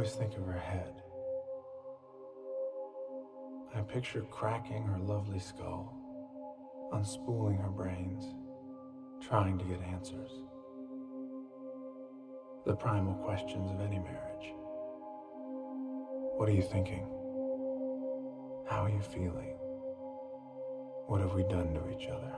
always think of her head. I picture cracking her lovely skull, unspooling her brains, trying to get answers. The primal questions of any marriage. What are you thinking? How are you feeling? What have we done to each other?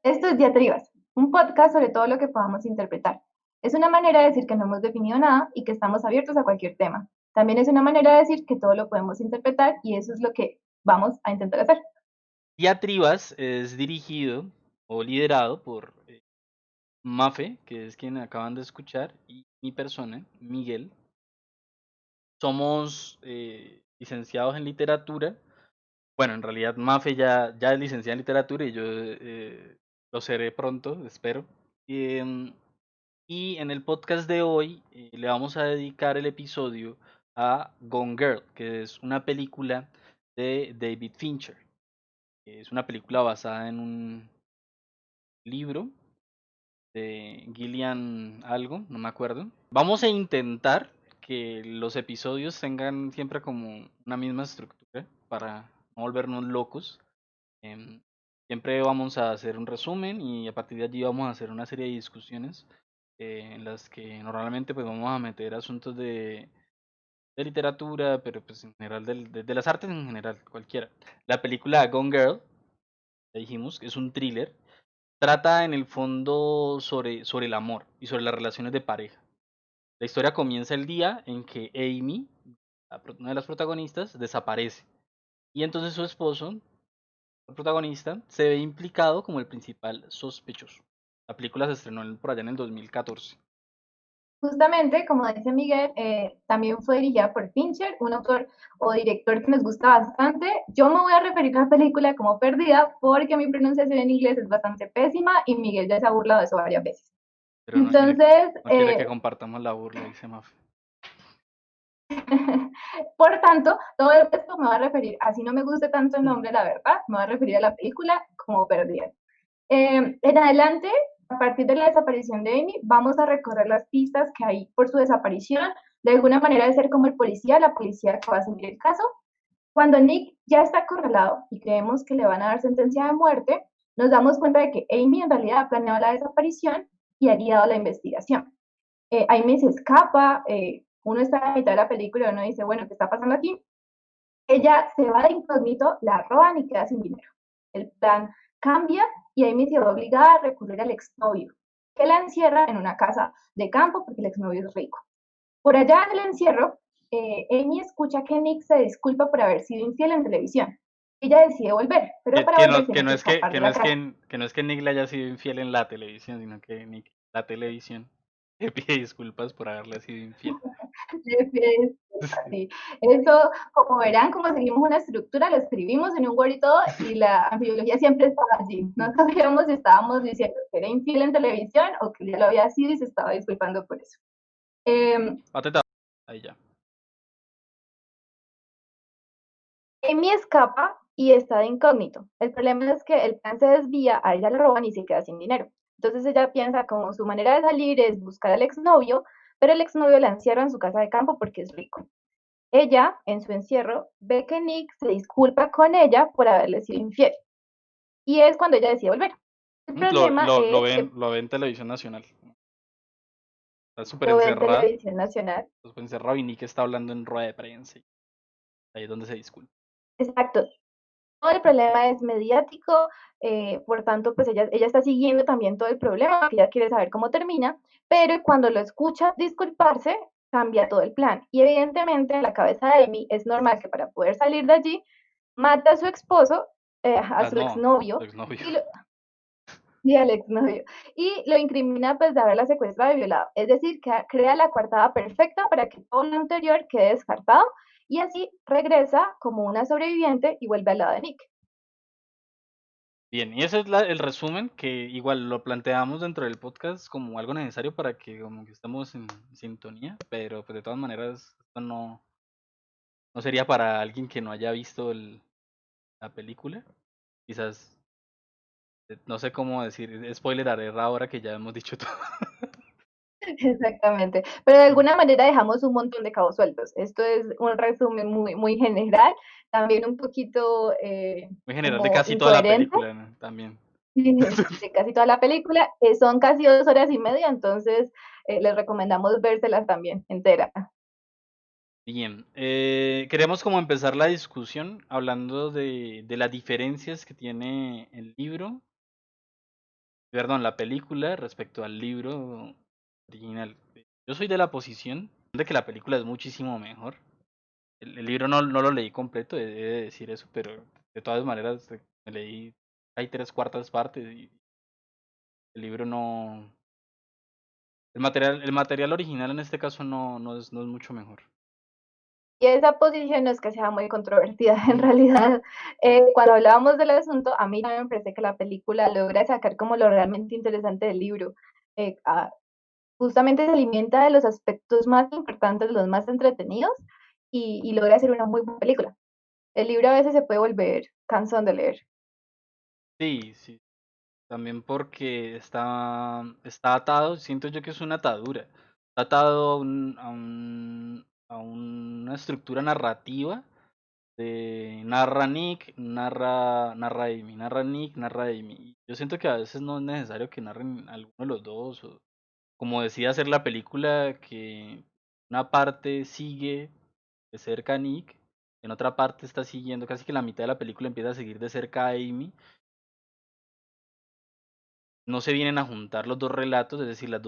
Esto es Diatribas, un podcast sobre todo lo que podamos interpretar. Es una manera de decir que no hemos definido nada y que estamos abiertos a cualquier tema. También es una manera de decir que todo lo podemos interpretar y eso es lo que vamos a intentar hacer. Diatribas es dirigido o liderado por Mafe, que es quien acaban de escuchar, y mi persona, Miguel. Somos licenciados en literatura. Bueno, en realidad Mafe ya es licenciada en literatura y yo lo seré pronto, espero. Y en el podcast de hoy le vamos a dedicar el episodio a Gone Girl, que es una película de David Fincher. Es una película basada en un libro de Gillian algo, no me acuerdo. Vamos a intentar que los episodios tengan siempre como una misma estructura para no volvernos locos. Em, Siempre vamos a hacer un resumen y a partir de allí vamos a hacer una serie de discusiones en las que normalmente pues vamos a meter asuntos de literatura, pero pues en general de las artes en general, cualquiera. La película Gone Girl, ya dijimos, que es un thriller. Trata en el fondo sobre el amor y sobre las relaciones de pareja. La historia comienza el día en que Amy, una de las protagonistas, desaparece. Y entonces su esposo, el protagonista, se ve implicado como el principal sospechoso. La película se estrenó por allá en el 2014. Justamente, como dice Miguel, también fue dirigida por Fincher, un autor o director que nos gusta bastante. Yo me voy a referir a la película como Perdida porque mi pronunciación en inglés es bastante pésima y Miguel ya se ha burlado de eso varias veces. Pero Entonces, no quiere que compartamos la burla, dice Maf. por tanto, todo esto me va a referir, así no me guste tanto el nombre, la verdad, me va a referir a la película como Perdida. En adelante, a partir de la desaparición de Amy, vamos a recorrer las pistas que hay por su desaparición, de alguna manera de ser como el policía, la policía que va a seguir el caso. Cuando Nick ya está acorralado y creemos que le van a dar sentencia de muerte, nos damos cuenta de que Amy en realidad ha planeado la desaparición y ha guiado la investigación. Amy se escapa, uno está a la mitad de la película y uno dice, bueno, ¿qué está pasando aquí? Ella se va de incógnito, la roban y queda sin dinero. El plan cambia y Amy se va obligada a recurrir al exnovio, que la encierra en una casa de campo porque el exnovio es rico. Por allá en el encierro, Amy escucha que Nick se disculpa por haber sido infiel en televisión. Ella decide volver, pero para Que volver no, que tiene no que es que, escapar que de no la es casa. que no es que Nick le haya sido infiel en la televisión, sino que Nick, la televisión, le pide disculpas por haberle sido infiel. Sí. Eso, como verán, como seguimos una estructura, lo escribimos en un Word y todo, y la biología siempre estaba allí. No sabíamos si estábamos diciendo que era infiel en televisión o que ya lo había sido y se estaba disculpando por eso. Pateta. Ahí ya. Amy escapa y está de incógnito. El problema es que el plan se desvía, a ella le roban y se queda sin dinero. Entonces ella piensa como su manera de salir es buscar al exnovio, pero el exnovio la encierra en su casa de campo porque es rico. Ella, en su encierro, ve que Nick se disculpa con ella por haberle sido infiel. Y es cuando ella decide volver. El problema es que Lo ve en televisión nacional. Está súper lo ve en encerrada. televisión nacional. Súper encerrado y Nick está hablando en rueda de prensa. Ahí es donde se disculpa. Exacto. Todo el problema es mediático, por tanto, pues ella está siguiendo también todo el problema, porque ella quiere saber cómo termina, pero cuando lo escucha disculparse, cambia todo el plan. Y evidentemente en la cabeza de Amy es normal que para poder salir de allí, mata a su esposo, a Ah, su no, su exnovio, exnovio. y lo, y al exnovio, y lo incrimina pues de haberla secuestrado y violado. Es decir, que crea la coartada perfecta para que todo lo anterior quede descartado, y así regresa como una sobreviviente y vuelve al lado de Nick. Bien, y ese es el resumen que igual lo planteamos dentro del podcast como algo necesario para que como que estemos en sintonía, pero pues de todas maneras esto no sería para alguien que no haya visto la película. Quizás, no sé cómo decir, spoiler alert ahora que ya hemos dicho todo. Exactamente. Pero de alguna manera dejamos un montón de cabos sueltos. Esto es un resumen muy general, también un poquito Muy general de como casi toda la incoherente película, ¿no? También. de casi toda la película. Son casi 2 horas y media, entonces les recomendamos vérselas también entera. Bien, queremos como empezar la discusión hablando de las diferencias que tiene el libro, perdón, la película respecto al libro original. Yo soy de la posición de que la película es muchísimo mejor. El libro no lo leí completo, he de decir eso, pero de todas maneras me leí, hay 3/4 partes y el libro no... El material original en este caso no es mucho mejor. Y esa posición no es que sea muy controvertida, en Ujú. realidad, cuando hablábamos del asunto, a mí también me parece que la película logra sacar como lo realmente interesante del libro. Eh, a- Justamente se alimenta de los aspectos más importantes, los más entretenidos, y logra hacer una muy buena película. El libro a veces se puede volver cansón de leer. Sí, sí. También porque está atado, siento yo que es una atadura. Está atado a una estructura narrativa de narra Nick, narra Amy, narra Nick, narra Amy. Yo siento que a veces no es necesario que narren alguno de los dos, o como decía hacer la película, que una parte sigue de cerca a Nick, en otra parte está siguiendo, casi que la mitad de la película empieza a seguir de cerca a Amy. No se vienen a juntar los dos relatos, es decir, los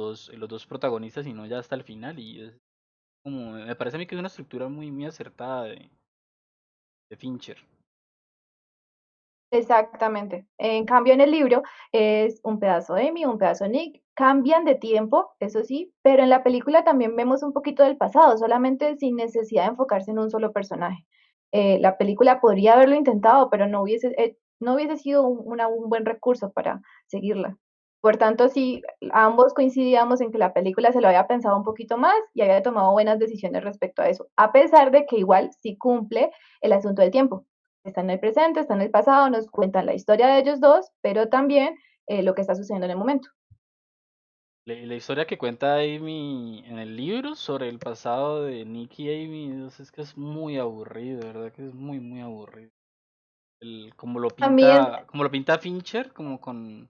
dos protagonistas, sino ya hasta el final. Y es como, me parece a mí que es una estructura muy acertada de Fincher. Exactamente. En cambio, en el libro es un pedazo de Amy, un pedazo de Nick. Cambian de tiempo, eso sí, pero en la película también vemos un poquito del pasado, solamente sin necesidad de enfocarse en un solo personaje. La película podría haberlo intentado, pero no hubiese sido un buen recurso para seguirla. Por tanto, sí, ambos coincidíamos en que la película se lo había pensado un poquito más y había tomado buenas decisiones respecto a eso, a pesar de que igual sí cumple el asunto del tiempo. Está en el presente, está en el pasado, nos cuentan la historia de ellos dos, pero también lo que está sucediendo en el momento. La historia que cuenta Amy en el libro sobre el pasado de Nick y Amy es que es muy aburrido, de verdad que es muy aburrido. Como lo También, pinta Fincher, como con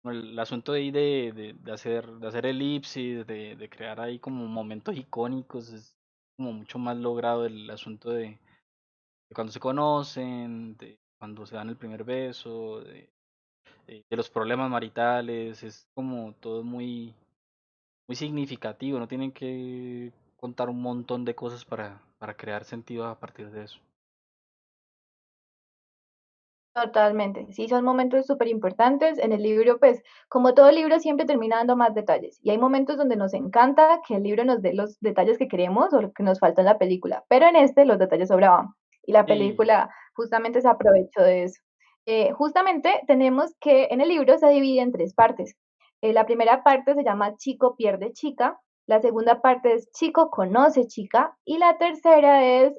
el asunto ahí de hacer elipsis, de crear ahí como momentos icónicos, es como mucho más logrado el asunto de cuando se conocen, de cuando se dan el primer beso, de los problemas maritales, es como todo muy significativo, no tienen que contar un montón de cosas para crear sentido a partir de eso. totalmente, sí, son momentos súper importantes. En el libro, pues, como todo libro, siempre termina dando más detalles. Y hay momentos donde nos encanta que el libro nos dé los detalles que queremos o lo que nos falta en la película. Pero en este los detalles sobraban. Y la Sí, película justamente se aprovechó de eso. Justamente tenemos que en el libro se divide en 3 partes. La primera parte se llama Chico pierde chica. La segunda parte es Chico conoce chica. Y la tercera es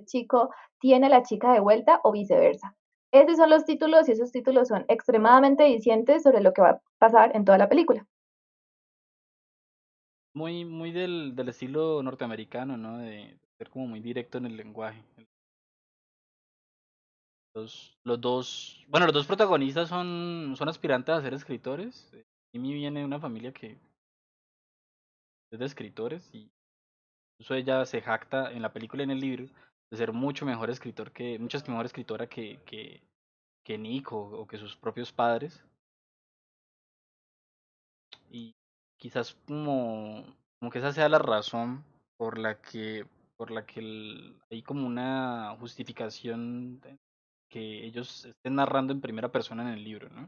Chico tiene la chica de vuelta o viceversa. Esos son los títulos y esos títulos son extremadamente dicientes sobre lo que va a pasar en toda la película. muy del estilo norteamericano, ¿no? De ser como muy directo en el lenguaje. Los dos protagonistas son aspirantes a ser escritores. Amy viene de una familia que es de escritores y incluso ella se jacta en la película y en el libro de ser mucho mejor escritora que Nick o que sus propios padres. Y quizás como que esa sea la razón por la que, hay como una justificación de que ellos estén narrando en primera persona en el libro, ¿no?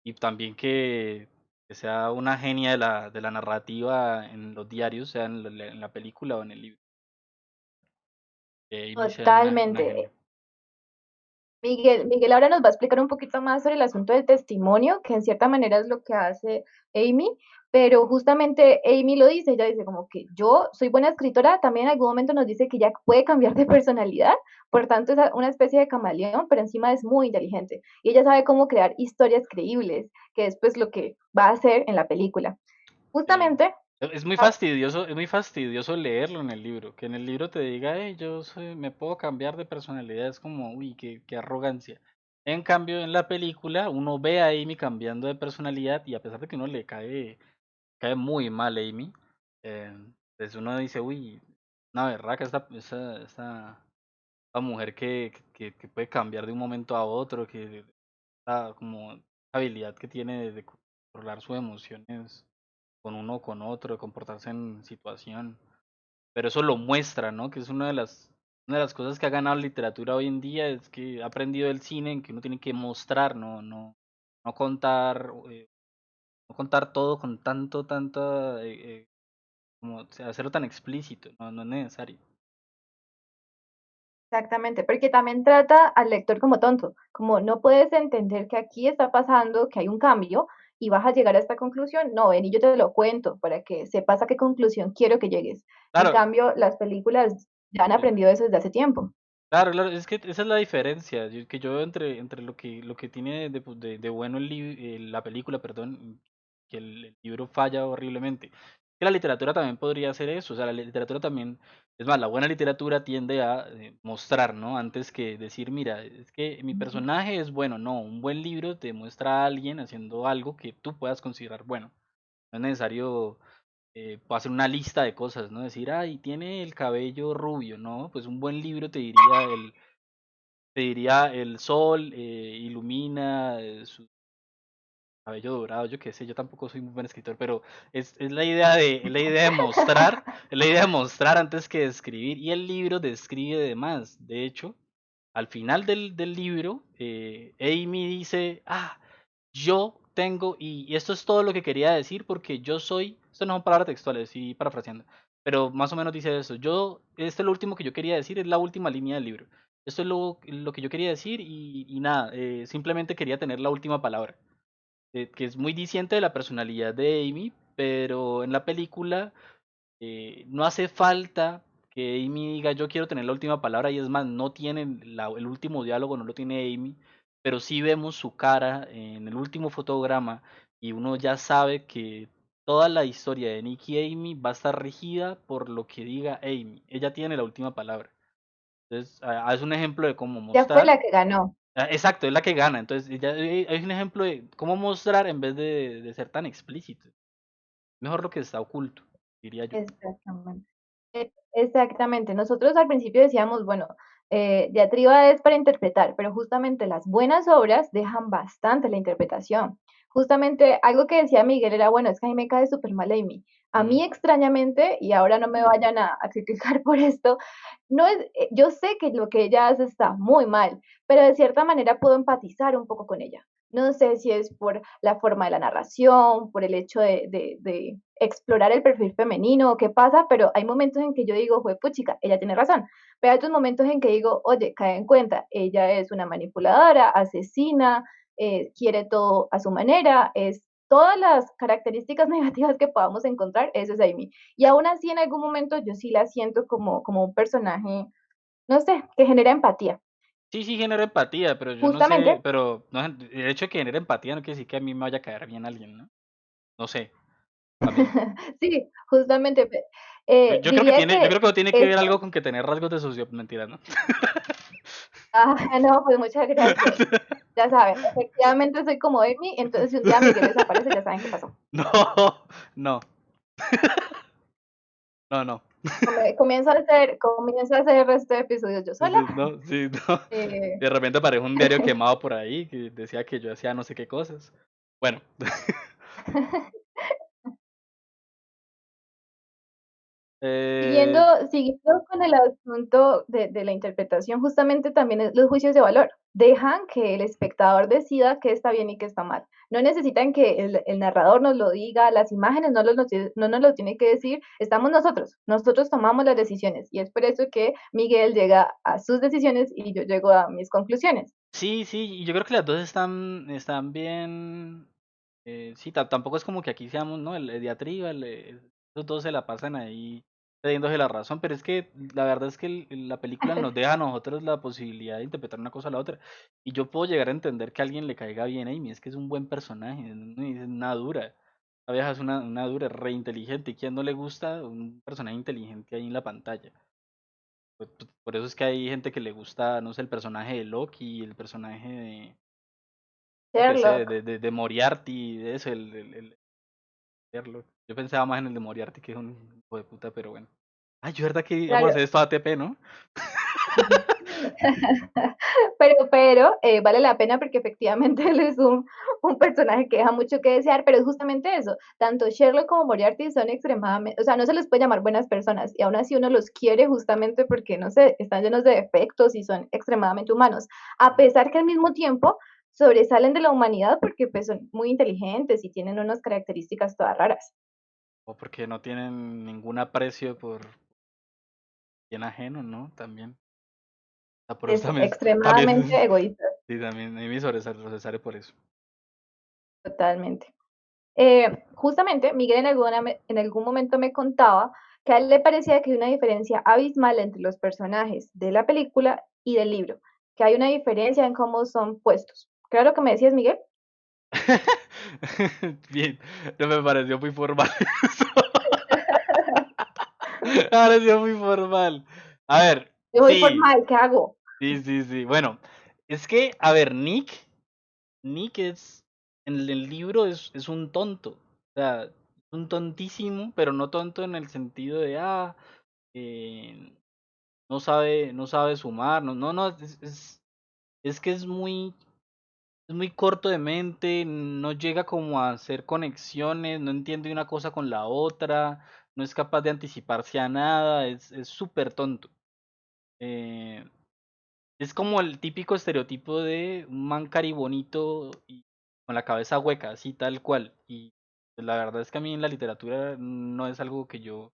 Y también que sea una genia de la narrativa en los diarios, sea en la película o en el libro. Que Amy sea una Totalmente. genia. Miguel ahora nos va a explicar un poquito más sobre el asunto del testimonio, que en cierta manera es lo que hace Amy, pero justamente Amy lo dice, ella dice como que yo soy buena escritora, también en algún momento nos dice que ella puede cambiar de personalidad, por tanto es una especie de camaleón, pero encima es muy inteligente y ella sabe cómo crear historias creíbles, que es pues lo que va a hacer en la película. Sí. Justamente Ah, es muy fastidioso leerlo en el libro, que en el libro te diga, yo me puedo cambiar de personalidad, es como, uy, qué arrogancia. En cambio, en la película, uno ve a Amy cambiando de personalidad y a pesar de que uno le cae muy mal a Amy, eh, pues uno dice, uy, una verdad que esta mujer que puede cambiar de un momento a otro, que como habilidad que tiene de controlar sus emociones con uno o con otro, de comportarse en situación. Pero eso lo muestra, ¿no? Que es una de las cosas que ha ganado la literatura hoy en día, es que ha aprendido el cine en que uno tiene que mostrar, no contar, no contar todo con tanto, como o sea, hacerlo tan explícito, no es necesario. exactamente, porque también trata al lector como tonto, como no puedes entender que aquí está pasando, que hay un cambio y vas a llegar a esta conclusión. No, ven y yo te lo cuento para que sepas a qué conclusión quiero que llegues. En Claro, cambio, las películas ya han sí. aprendido eso desde hace tiempo. Claro, es que esa es la diferencia que yo veo entre lo que tiene de bueno la película, perdón, que el libro falla horriblemente. Que la literatura también podría hacer eso, o sea, la literatura también, es más, la buena literatura tiende a mostrar, ¿no? Antes que decir, mira, es que mi Ujú. personaje es bueno, no, un buen libro te muestra a alguien haciendo algo que tú puedas considerar bueno. No es necesario hacer una lista de cosas, ¿no? Decir, ay, tiene el cabello rubio, ¿no? Pues un buen libro te diría el sol ilumina su cabello dorado, yo qué sé, yo tampoco soy muy buen escritor, pero es la idea es la idea de mostrar, es la idea de mostrar antes que de escribir, y el libro describe de más. De hecho, al final del libro, Amy dice, yo tengo, y esto es todo lo que quería decir porque yo soy, esto no son palabras textuales, sí parafraseando, pero más o menos dice eso, esto es lo último que yo quería decir, es la última línea del libro. Esto es lo que yo quería decir y nada, simplemente quería tener la última palabra, que es muy diciente de la personalidad de Amy, pero en la película no hace falta que Amy diga yo quiero tener la última palabra y es más, no tienen el último diálogo, no lo tiene Amy, pero sí vemos su cara en el último fotograma y uno ya sabe que toda la historia de Nick y Amy va a estar regida por lo que diga Amy. Ella tiene la última palabra. Entonces, es un ejemplo de cómo Ya fue mostrar. la que ganó. Exacto, es la que gana. Entonces, es un ejemplo de cómo mostrar en vez de ser tan explícito. Mejor lo que está oculto, diría yo. Exactamente. Exactamente. Nosotros al principio decíamos, bueno, diatriba es para interpretar, pero justamente las buenas obras dejan bastante la interpretación. Justamente algo que decía Miguel era, bueno, es que a mí me cae súper mal Amy. A Mm. mí extrañamente, y ahora no me vayan a criticar por esto, no es, yo sé que lo que ella hace está muy mal, pero de cierta manera puedo empatizar un poco con ella. No sé si es por la forma de la narración, por el hecho de explorar el perfil femenino o qué pasa, pero hay momentos en que yo digo, fue puchica, ella tiene razón. Pero hay otros momentos en que digo, oye, cae en cuenta, ella es una manipuladora, asesina, quiere todo a su manera, es todas las características negativas que podamos encontrar, eso es Amy. Y aún así, en algún momento, yo sí la siento como un personaje, no sé, que genera empatía. Sí, sí genera empatía, pero yo no sé, Justamente, pero no, el hecho de que genere empatía no quiere decir que a mí me vaya a caer bien alguien, ¿no? No sé, también. sí, justamente, Yo diría creo que tiene que es, ver algo con que tener rasgos de socio, mentira, ¿no? no, pues muchas gracias. Ya saben, efectivamente soy como Amy, entonces si un día Miguel desaparece, ya saben qué pasó. No, no, no. Comienzo a hacer el resto de episodios yo Sí, sola. sí, no, sí, no. Eh, De repente aparece un diario quemado por ahí que decía que yo hacía no sé qué cosas. Bueno, Siguiendo, eh, siguiendo con el asunto de la interpretación, justamente también los juicios de valor dejan que el espectador decida qué está bien y qué está mal. No necesitan que el narrador nos lo diga, las imágenes no nos lo tiene que decir, estamos nosotros tomamos las decisiones y es por eso que Miguel llega a sus decisiones y yo llego a mis conclusiones. sí, sí, y yo creo que las dos están bien. Sí, tampoco es como que aquí seamos, ¿no? El diatriba, los dos se la pasan ahí cediéndose la razón, pero es que la verdad es que la película nos deja a nosotros la posibilidad de interpretar una cosa a la otra. Y yo puedo llegar a entender que a alguien le caiga bien Amy, es que es un buen personaje, no es una dura. La vieja es una dura, re inteligente. ¿Y quién no le gusta un personaje inteligente ahí en la pantalla? Por eso es que hay gente que le gusta, no sé, el personaje de Loki, el personaje de, yo qué sé, Sherlock. de Moriarty, de eso, el Sherlock. Yo pensaba más en el de Moriarty, que es un hijo de puta, pero bueno. Ay, yo verdad que vamos a Claro. hacer esto ATP, ¿no? Pero vale la pena porque efectivamente él es un personaje que deja mucho que desear, pero es justamente eso. Tanto Sherlock como Moriarty son extremadamente, o sea, no se les puede llamar buenas personas y aún así uno los quiere justamente porque, no sé, están llenos de defectos y son extremadamente humanos, a pesar que al mismo tiempo sobresalen de la humanidad porque pues son muy inteligentes y tienen unas características todas raras. O porque no tienen ningún aprecio por bien ajeno, ¿no? También. O sea, por eso Es también, extremadamente también, egoísta, sí, también, a mí me sobresale por eso. totalmente. Justamente, Miguel en algún momento me contaba que a él le parecía que hay una diferencia abismal entre los personajes de la película y del libro, que hay una diferencia en cómo son puestos. Claro que me decías, Miguel. Bien, no me pareció muy formal eso. Me pareció muy formal. A ver, Yo voy sí, formal, ¿qué hago? sí, sí, sí. Bueno, es que, a ver, Nick en el libro es un tonto. O sea, es un tontísimo, pero no tonto en el sentido de, eh, no sabe sumar, no, es que es muy corto de mente, no llega como a hacer conexiones, no entiende una cosa con la otra, no es capaz de anticiparse a nada, es súper tonto. Eh, es como el típico estereotipo de un man caribonito y con la cabeza hueca, así tal cual. Y pues, la verdad es que a mí en la literatura no es algo que yo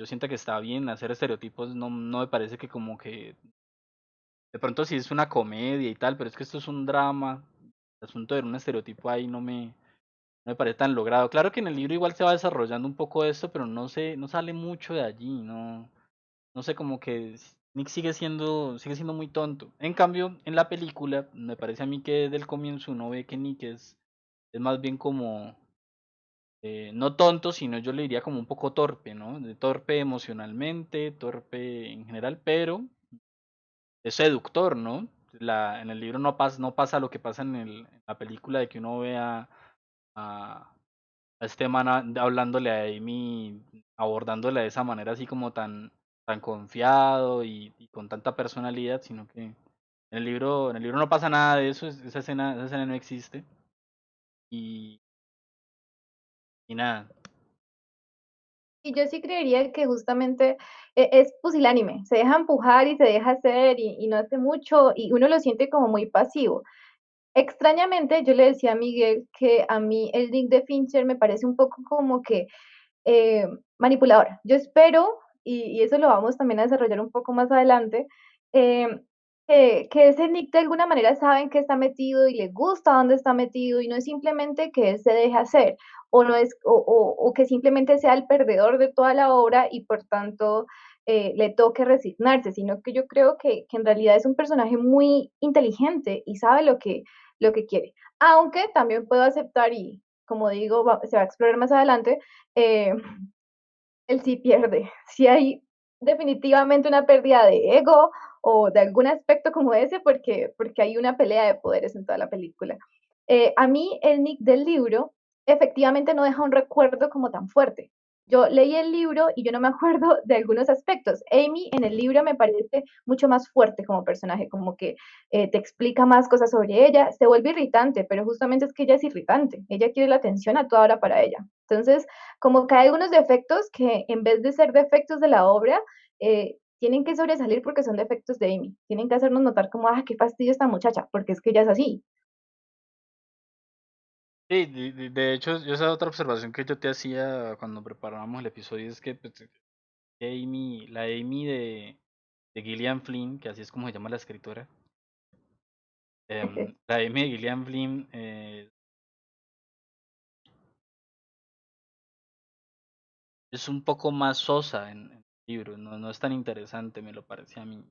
sienta que está bien hacer estereotipos, no me parece que como que de pronto sí es una comedia y tal, pero es que esto es un drama. El asunto de un estereotipo ahí no me parece tan logrado. Claro que en el libro igual se va desarrollando un poco esto, pero no sale mucho de allí, no sé, como que Nick sigue siendo muy tonto. En cambio, en la película, me parece a mí que desde el comienzo uno ve que Nick es más bien como, no tonto, sino yo le diría como un poco torpe, ¿no? Torpe emocionalmente, torpe en general, pero es seductor, ¿no? En el libro no pasa lo que pasa en la película de que uno ve a este man hablándole a Amy, abordándola de esa manera así como tan confiado y con tanta personalidad, sino que en el libro no pasa nada de eso, esa escena no existe y, y nada. Y yo sí creería que justamente es pusilánime, se deja empujar y se deja hacer y no hace mucho y uno lo siente como muy pasivo. Extrañamente, yo le decía a Miguel que a mí el Nick de Fincher me parece un poco como que manipulador. Yo espero, y eso lo vamos también a desarrollar un poco más adelante, eh, que ese Nick de alguna manera sabe en qué está metido y le gusta dónde está metido y no es simplemente que él se deje hacer o, no es, o que simplemente sea el perdedor de toda la obra y por tanto le toque resignarse, sino que yo creo que en realidad es un personaje muy inteligente y sabe lo que quiere. Aunque también puedo aceptar y como digo, se va a explorar más adelante, eh, él sí pierde. Sí hay definitivamente una pérdida de ego o de algún aspecto como ese, porque hay una pelea de poderes en toda la película. A mí, el Nick del libro efectivamente no deja un recuerdo como tan fuerte. Yo leí el libro y yo no me acuerdo de algunos aspectos. Amy en el libro me parece mucho más fuerte como personaje, como que te explica más cosas sobre ella, se vuelve irritante, pero justamente es que ella es irritante, ella quiere la atención a toda hora para ella. Entonces, como que hay algunos defectos que en vez de ser defectos de la obra, tienen que sobresalir porque son defectos de Amy. Tienen que hacernos notar como, ah, qué fastidio esta muchacha, porque es que ella es así. Sí, de hecho, esa otra observación que yo te hacía cuando preparábamos el episodio es que pues, la Amy de Gillian Flynn, que así es como se llama la escritora, la Amy de Gillian Flynn es un poco más sosa en el libro, no es tan interesante, me lo parece a mí.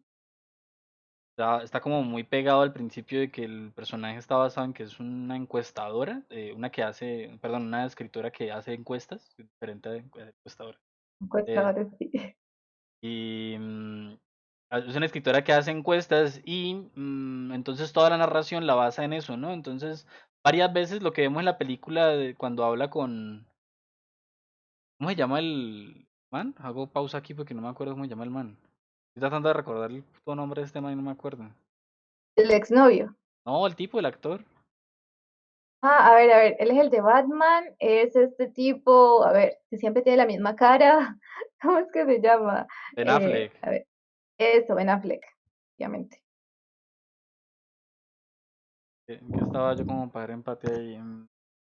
Está como muy pegado al principio de que el personaje está basado en que es una encuestadora, una que hace, perdón, una escritora que hace encuestas, diferente a encuestadora. Eh, Encuestadores, sí. y es una escritora que hace encuestas y entonces toda la narración la basa en eso, ¿no? Entonces, varias veces lo que vemos en la película cuando habla con, ¿cómo se llama el man? Hago pausa aquí porque no me acuerdo cómo se llama el man. Estoy tratando de recordar el puto nombre de este man y no me acuerdo. El exnovio. No, el tipo, el actor. A ver, él es el de Batman, es este tipo, a ver, que siempre tiene la misma cara. ¿Cómo es que se llama? Ben Affleck. A ver, eso, Ben Affleck, obviamente. ¿En qué estaba yo como para dar empate ahí?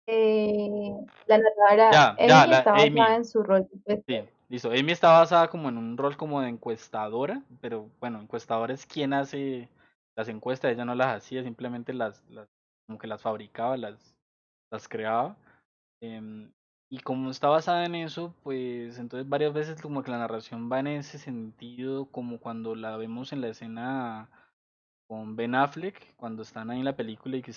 Eh, la narradora Ya, Amy la está basada Amy. en su rol de Sí, encuestadora. listo. Amy está basada como en un rol como de encuestadora, pero bueno, encuestadora es quien hace las encuestas, ella no las hacía, simplemente como que las fabricaba, las creaba. em, y como está basada en eso, pues entonces varias veces como que la narración va en ese sentido, como cuando la vemos en la escena con Ben Affleck, cuando están ahí en la película y que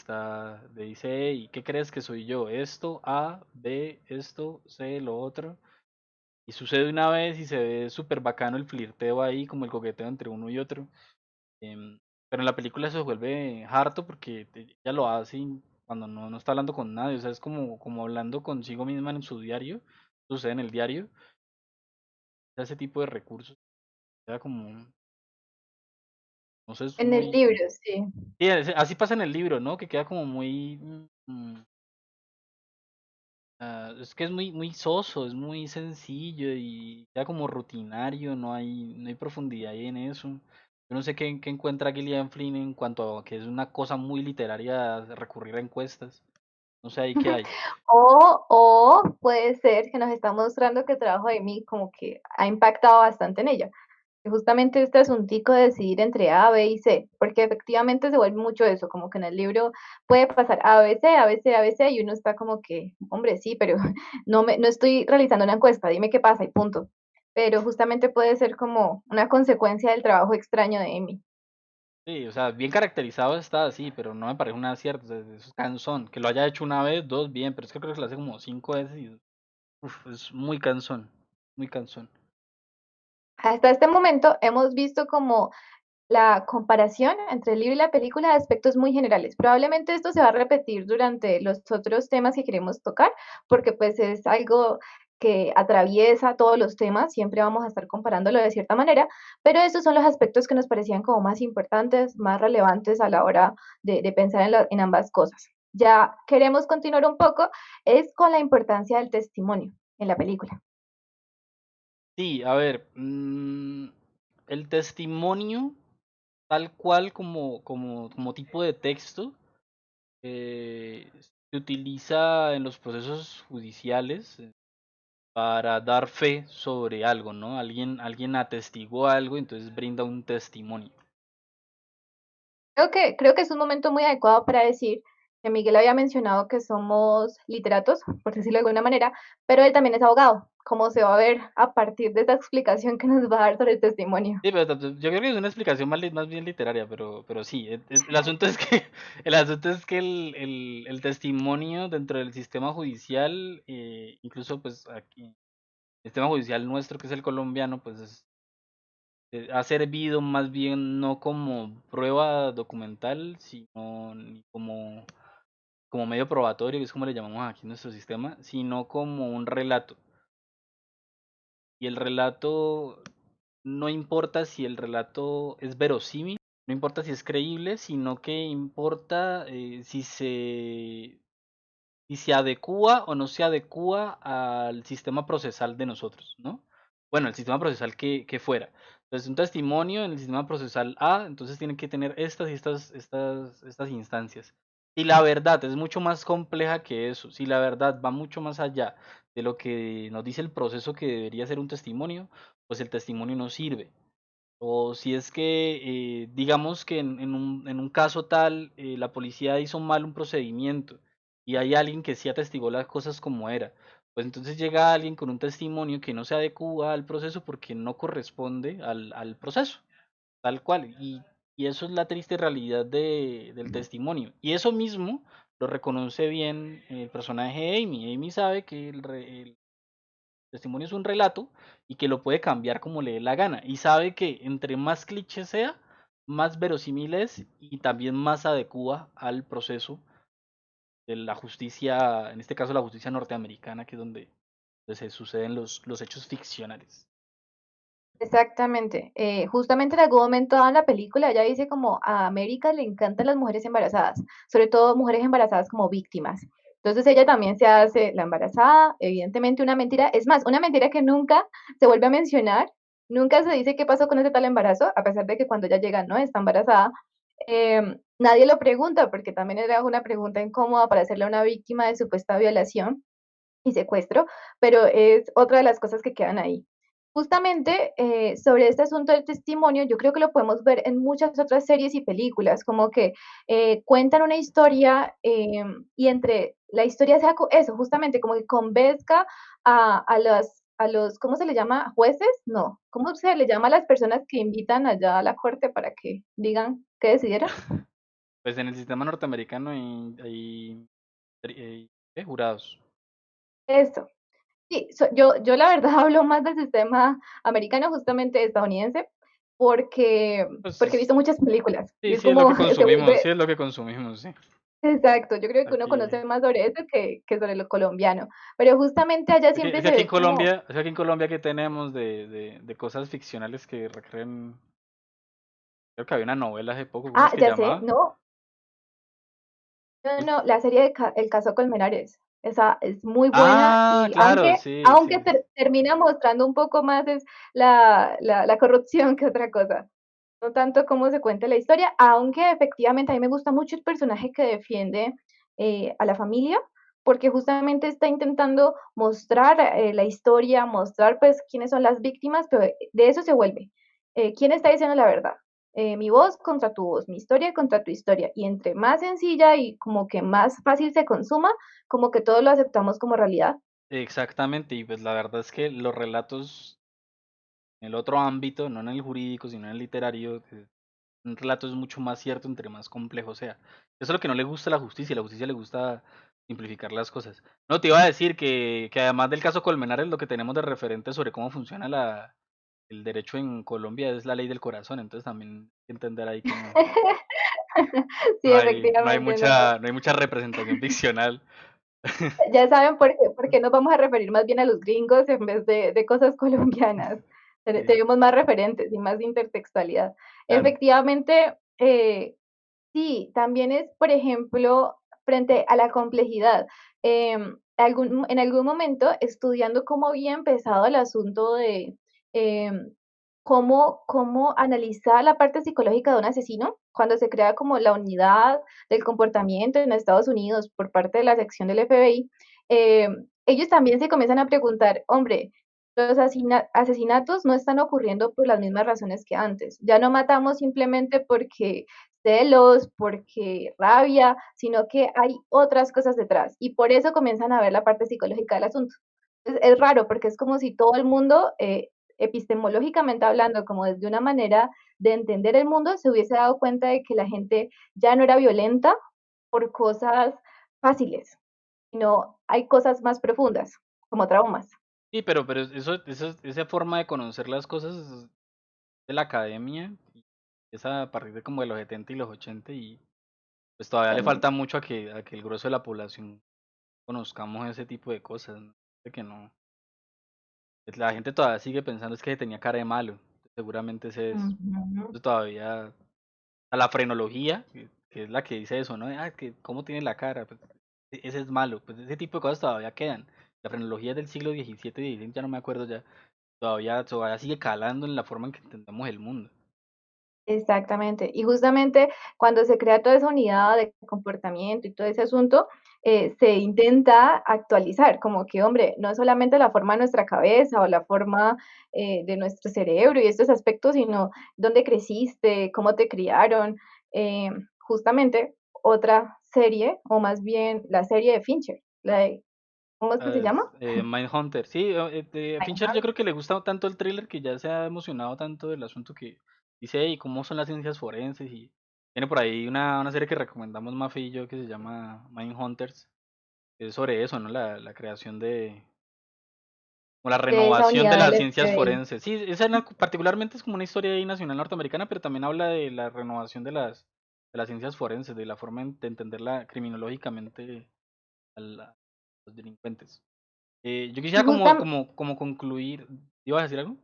le dice, hey, ¿qué crees que soy yo? Esto, A, B, esto, C, lo otro. Y sucede una vez y se ve súper bacano el flirteo ahí, como el coqueteo entre uno y otro. em, pero en la película se vuelve harto porque ella lo hace cuando no está hablando con nadie. O sea, es como hablando consigo misma en su diario. Sucede en el diario. Ese tipo de recursos. Queda como, no sé, es En el muy... libro, sí. Sí, así pasa en el libro, ¿no? Que queda como muy... es que es muy soso, es muy sencillo y ya como rutinario, no hay profundidad ahí en eso. Yo no sé qué encuentra Gillian Flynn en cuanto a que es una cosa muy literaria recurrir a encuestas. No sé ahí qué hay. O puede ser que nos está mostrando que el trabajo de Amy como que ha impactado bastante en ella. Que justamente este asuntico de decidir entre A, B y C, porque efectivamente se vuelve mucho eso, como que en el libro puede pasar A, B, C, A, B, C, A, B, C, y uno está como que, hombre, sí, pero no estoy realizando una encuesta, dime qué pasa y punto. Pero justamente puede ser como una consecuencia del trabajo extraño de Amy. Sí, o sea, bien caracterizado está así, pero no me parece un acierto. O sea, es cansón. Que lo haya hecho una vez, dos, bien, pero es que creo que lo hace como 5 veces y es muy cansón. Muy cansón. Hasta este momento hemos visto como la comparación entre el libro y la película de aspectos muy generales. Probablemente esto se va a repetir durante los otros temas que queremos tocar, porque pues es algo que atraviesa todos los temas, siempre vamos a estar comparándolo de cierta manera, pero estos son los aspectos que nos parecían como más importantes, más relevantes a la hora de pensar en ambas cosas. Ya queremos continuar un poco, es con la importancia del testimonio en la película. Sí, a ver, el testimonio tal cual como tipo de texto, se utiliza en los procesos judiciales para dar fe sobre algo, ¿no? Alguien atestiguó algo, entonces brinda un testimonio. Creo que es un momento muy adecuado para decir que Miguel había mencionado que somos literatos, por decirlo de alguna manera, pero él también es abogado, como se va a ver a partir de esta explicación que nos va a dar sobre el testimonio. Sí, pero yo creo que es una explicación más bien literaria, pero sí, el asunto es que el testimonio dentro del sistema judicial, incluso pues aquí, el sistema judicial nuestro que es el colombiano, pues ha servido más bien no como prueba documental, sino ni como medio probatorio, que es como le llamamos aquí en nuestro sistema, sino como un relato. Y el relato, no importa si el relato es verosímil, no importa si es creíble, sino que importa si se adecúa o no se adecúa al sistema procesal de nosotros, ¿no? Bueno, el sistema procesal que fuera. Entonces, un testimonio en el sistema procesal A, entonces tiene que tener estas y estas instancias. Si la verdad es mucho más compleja que eso, si la verdad va mucho más allá de lo que nos dice el proceso que debería ser un testimonio, pues el testimonio no sirve. O si es que, digamos que en un caso tal, la policía hizo mal un procedimiento y hay alguien que sí atestiguó las cosas como era, pues entonces llega alguien con un testimonio que no se adecua al proceso porque no corresponde al proceso, tal cual. Y Y eso es la triste realidad del testimonio. Y eso mismo lo reconoce bien el personaje de Amy. Amy sabe que el testimonio es un relato y que lo puede cambiar como le dé la gana. Y sabe que entre más cliché sea, más verosímil es y también más adecua al proceso de la justicia, en este caso la justicia norteamericana, que es donde se suceden los hechos ficcionales. Exactamente. Justamente en algún momento en la película ella dice como a América le encantan las mujeres embarazadas, sobre todo mujeres embarazadas como víctimas. Entonces ella también se hace la embarazada, evidentemente una mentira, es más, una mentira que nunca se vuelve a mencionar, nunca se dice qué pasó con ese tal embarazo, a pesar de que cuando ella llega no está embarazada. Nadie lo pregunta porque también era una pregunta incómoda para hacerle a una víctima de supuesta violación y secuestro, pero es otra de las cosas que quedan ahí. Justamente sobre este asunto del testimonio, yo creo que lo podemos ver en muchas otras series y películas, como que cuentan una historia y entre la historia sea eso, justamente como que convenzca a los, ¿cómo se le llama? ¿Jueces? No, ¿cómo se le llama a las personas que invitan allá a la corte para que digan qué decidieron? Pues en el sistema norteamericano hay jurados. Eso. Sí, yo la verdad hablo más del sistema americano, justamente estadounidense, porque he Pues visto muchas películas y sí, es sí es lo como que se consumimos, vuelve sí es lo que consumimos, sí. exacto. Yo creo que uno Aquí, conoce más sobre eso que sobre lo colombiano, pero justamente allá siempre es que se aquí en ve como, Colombia, es que aquí en Colombia que tenemos de cosas ficcionales que recreen, creo que había una novela hace poco, ¿cómo es que ya sé, llamaba? no, no, no, la serie de El caso Colmenares, esa es muy buena Ah, y claro, aunque, sí, aunque sí. termina mostrando un poco más es la corrupción que otra cosa. No tanto cómo se cuenta la historia, aunque efectivamente a mí me gusta mucho el personaje que defiende a la familia, porque justamente está intentando mostrar la historia, mostrar pues quiénes son las víctimas, pero de eso se vuelve. ¿Quién está diciendo la verdad? Mi voz contra tu voz, mi historia contra tu historia. Y entre más sencilla y como que más fácil se consuma, como que todo lo aceptamos como realidad. Exactamente, y pues la verdad es que los relatos en el otro ámbito, no en el jurídico, sino en el literario, un relato es mucho más cierto entre más complejo sea. Eso es lo que no le gusta a la justicia le gusta simplificar las cosas. No, te iba a decir que además del caso Colmenares, lo que tenemos de referente sobre cómo funciona el derecho en Colombia es la ley del corazón, entonces también hay que entender ahí que Sí, efectivamente, no. no hay mucha representación ficcional. Ya saben por qué nos vamos a referir más bien a los gringos en vez de cosas colombianas. Sí, Tenemos más referentes y más intertextualidad. claro. Efectivamente, sí, también es, por ejemplo, frente a la complejidad. En algún momento, estudiando cómo había empezado el asunto de cómo analizar la parte psicológica de un asesino, cuando se crea como la unidad del comportamiento en Estados Unidos por parte de la sección del FBI, eh, ellos también se comienzan a preguntar, hombre, los asesinatos no están ocurriendo por las mismas razones que antes. Ya no matamos simplemente porque celos, porque rabia, sino que hay otras cosas detrás. Y por eso comienzan a ver la parte psicológica del asunto. Es raro porque es como si todo el mundo, epistemológicamente hablando, como desde una manera de entender el mundo, se hubiese dado cuenta de que la gente ya no era violenta por cosas fáciles, sino hay cosas más profundas, como traumas. Sí, pero esa forma de conocer las cosas es de la academia, y es a partir de como de los 70 y los 80 y pues todavía le falta Totalmente. mucho a que el grueso de la población conozcamos ese tipo de cosas, ¿no? De que no, pues, la gente todavía sigue pensando es que tenía cara de malo, seguramente ese es, Ujú. eso todavía, a la frenología, que es la que dice eso, ¿no? Ah, que cómo tiene la cara, pues, ese es malo, pues ese tipo de cosas todavía quedan. La frenología es del siglo XVII, XVI, ya no me acuerdo ya, todavía sigue calando en la forma en que entendemos el mundo. Exactamente. Y justamente cuando se crea toda esa unidad de comportamiento y todo ese asunto, se intenta actualizar, como que, hombre, no es solamente la forma de nuestra cabeza o la forma de nuestro cerebro y estos aspectos, sino dónde creciste, cómo te criaron. Justamente otra serie, o más bien la serie de Fincher, ¿cómo es que se llama? Mindhunter, sí, Fincher yo creo que le gusta tanto el thriller que ya se ha emocionado tanto del asunto que dice, ¿y cómo son las ciencias forenses? Y tiene por ahí una serie que recomendamos Mafe y yo que se llama Mindhunters, que es sobre eso, ¿no? La creación o la de esa renovación de unidad las del ciencias FBI. forenses. Sí, esa particularmente es como una historia ahí nacional norteamericana, pero también habla de la renovación de las ciencias forenses, de la forma de entenderla criminológicamente a los delincuentes. Yo Y quisiera justamente como concluir. ¿Ibas a decir algo?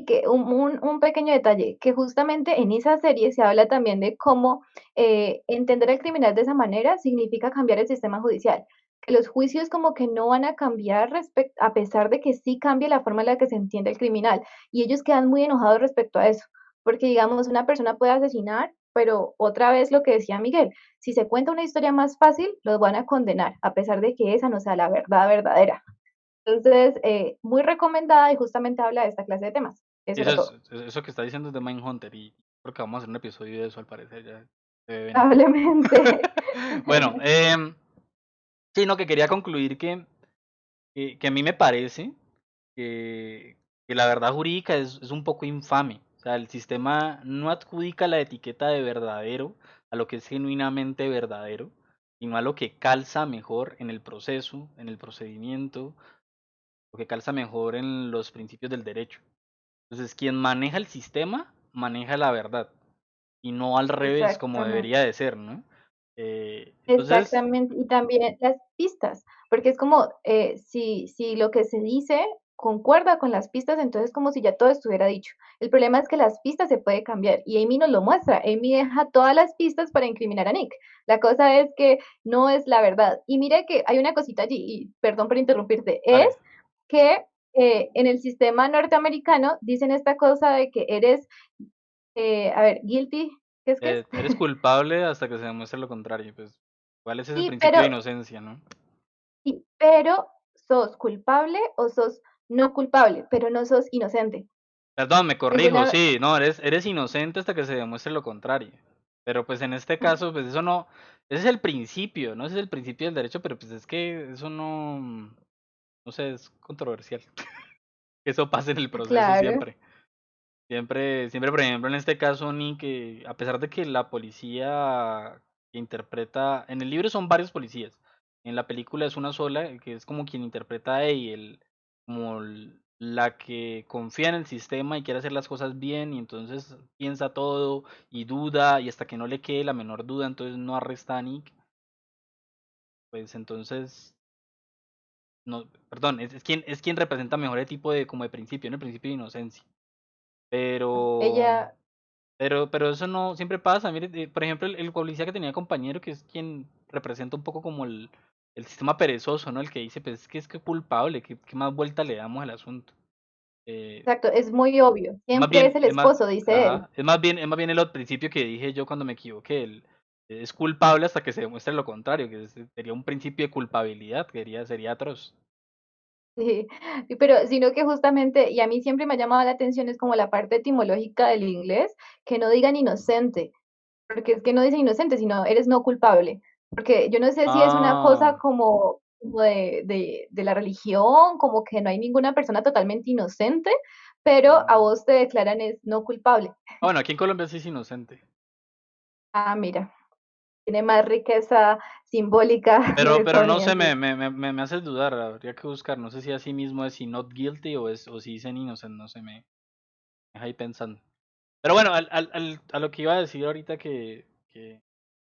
que un pequeño detalle, que justamente en esa serie se habla también de cómo entender al criminal de esa manera significa cambiar el sistema judicial. Que los juicios como que no van a cambiar a pesar de que sí cambie la forma en la que se entiende el criminal. Y ellos quedan muy enojados respecto a eso, porque digamos, una persona puede asesinar, pero otra vez lo que decía Miguel, si se cuenta una historia más fácil, los van a condenar, a pesar de que esa no sea la verdad verdadera. Entonces, muy recomendada y justamente habla de esta clase de temas. Eso Eso era todo. eso que está diciendo es de Mindhunter y creo que vamos a hacer un episodio de eso al parecer, ya se debe venir. Probablemente. Bueno, sí, no, que quería concluir que a mí me parece que, que la verdad jurídica es un poco infame. O sea, el sistema no adjudica la etiqueta de verdadero a lo que es genuinamente verdadero, sino a lo que calza mejor en el proceso, en el procedimiento, lo que calza mejor en los principios del derecho. Entonces, quien maneja el sistema, maneja la verdad, y no al revés, como Exactamente. debería de ser, ¿no? Entonces, Exactamente. Y también las pistas, porque es como si lo que se dice concuerda con las pistas, entonces es como si ya todo estuviera dicho. El problema es que las pistas se puede cambiar y Amy nos lo muestra. Amy deja todas las pistas para incriminar a Nick. La cosa es que no es la verdad. Y mire que hay una cosita allí, y perdón por interrumpirte, es vale, que en el sistema norteamericano dicen esta cosa de que eres, a ver, guilty, ¿qué es que es? eres culpable hasta que se demuestre lo contrario, pues, ¿cuál es ese Sí, principio de pero inocencia, no? sí, pero sos culpable o sos no culpable, pero no sos inocente. Perdón, me corrijo, Ninguna, sí, no, eres inocente hasta que se demuestre lo contrario. Pero pues en este caso, pues eso no, ese es el principio, ¿no? Ese es el principio del derecho, pero pues es que eso no sé, es controversial. Que eso pase en el proceso claro, siempre. Siempre, por ejemplo, en este caso, ni que, a pesar de que la policía que interpreta, en el libro son varios policías, en la película es una sola, que es como quien interpreta a Eddie, como la que confía en el sistema y quiere hacer las cosas bien, y entonces piensa todo y duda, y hasta que no le quede la menor duda, entonces no arresta a Nick, pues entonces, no, perdón, es quien representa mejor el tipo de, como de principio, ¿no? El principio de inocencia. Pero ella, pero eso no siempre pasa. Mire, por ejemplo, el policía que tenía compañero, que es quien representa un poco como el sistema perezoso, ¿no? El que dice, pues es que culpable, ¿qué más vuelta le damos al asunto? Eh, exacto, es muy obvio. más Siempre es bien, el esposo, dice él. ajá, es más bien el otro principio que dije yo cuando me equivoqué. Es culpable hasta que se demuestre lo contrario, que sería un principio de culpabilidad, que sería atroz. Sí, pero sino que justamente, y a mí siempre me ha llamado la atención, es como la parte etimológica del inglés, que no digan inocente, porque es que no dicen inocente, sino eres no culpable. Porque yo no sé si es una cosa Ah, como de la religión, como que no hay ninguna persona totalmente inocente, pero a mm. vos te declaran es no culpable. Bueno, aquí en Colombia sí es inocente. Ah, mira, tiene más riqueza simbólica los Pero no sé, estadounidenses. me haces dudar, habría que buscar, no sé si así mismo es si not guilty o si dicen innocent, no sé, me deja ahí pensando. Pero bueno, a lo que iba a decir ahorita que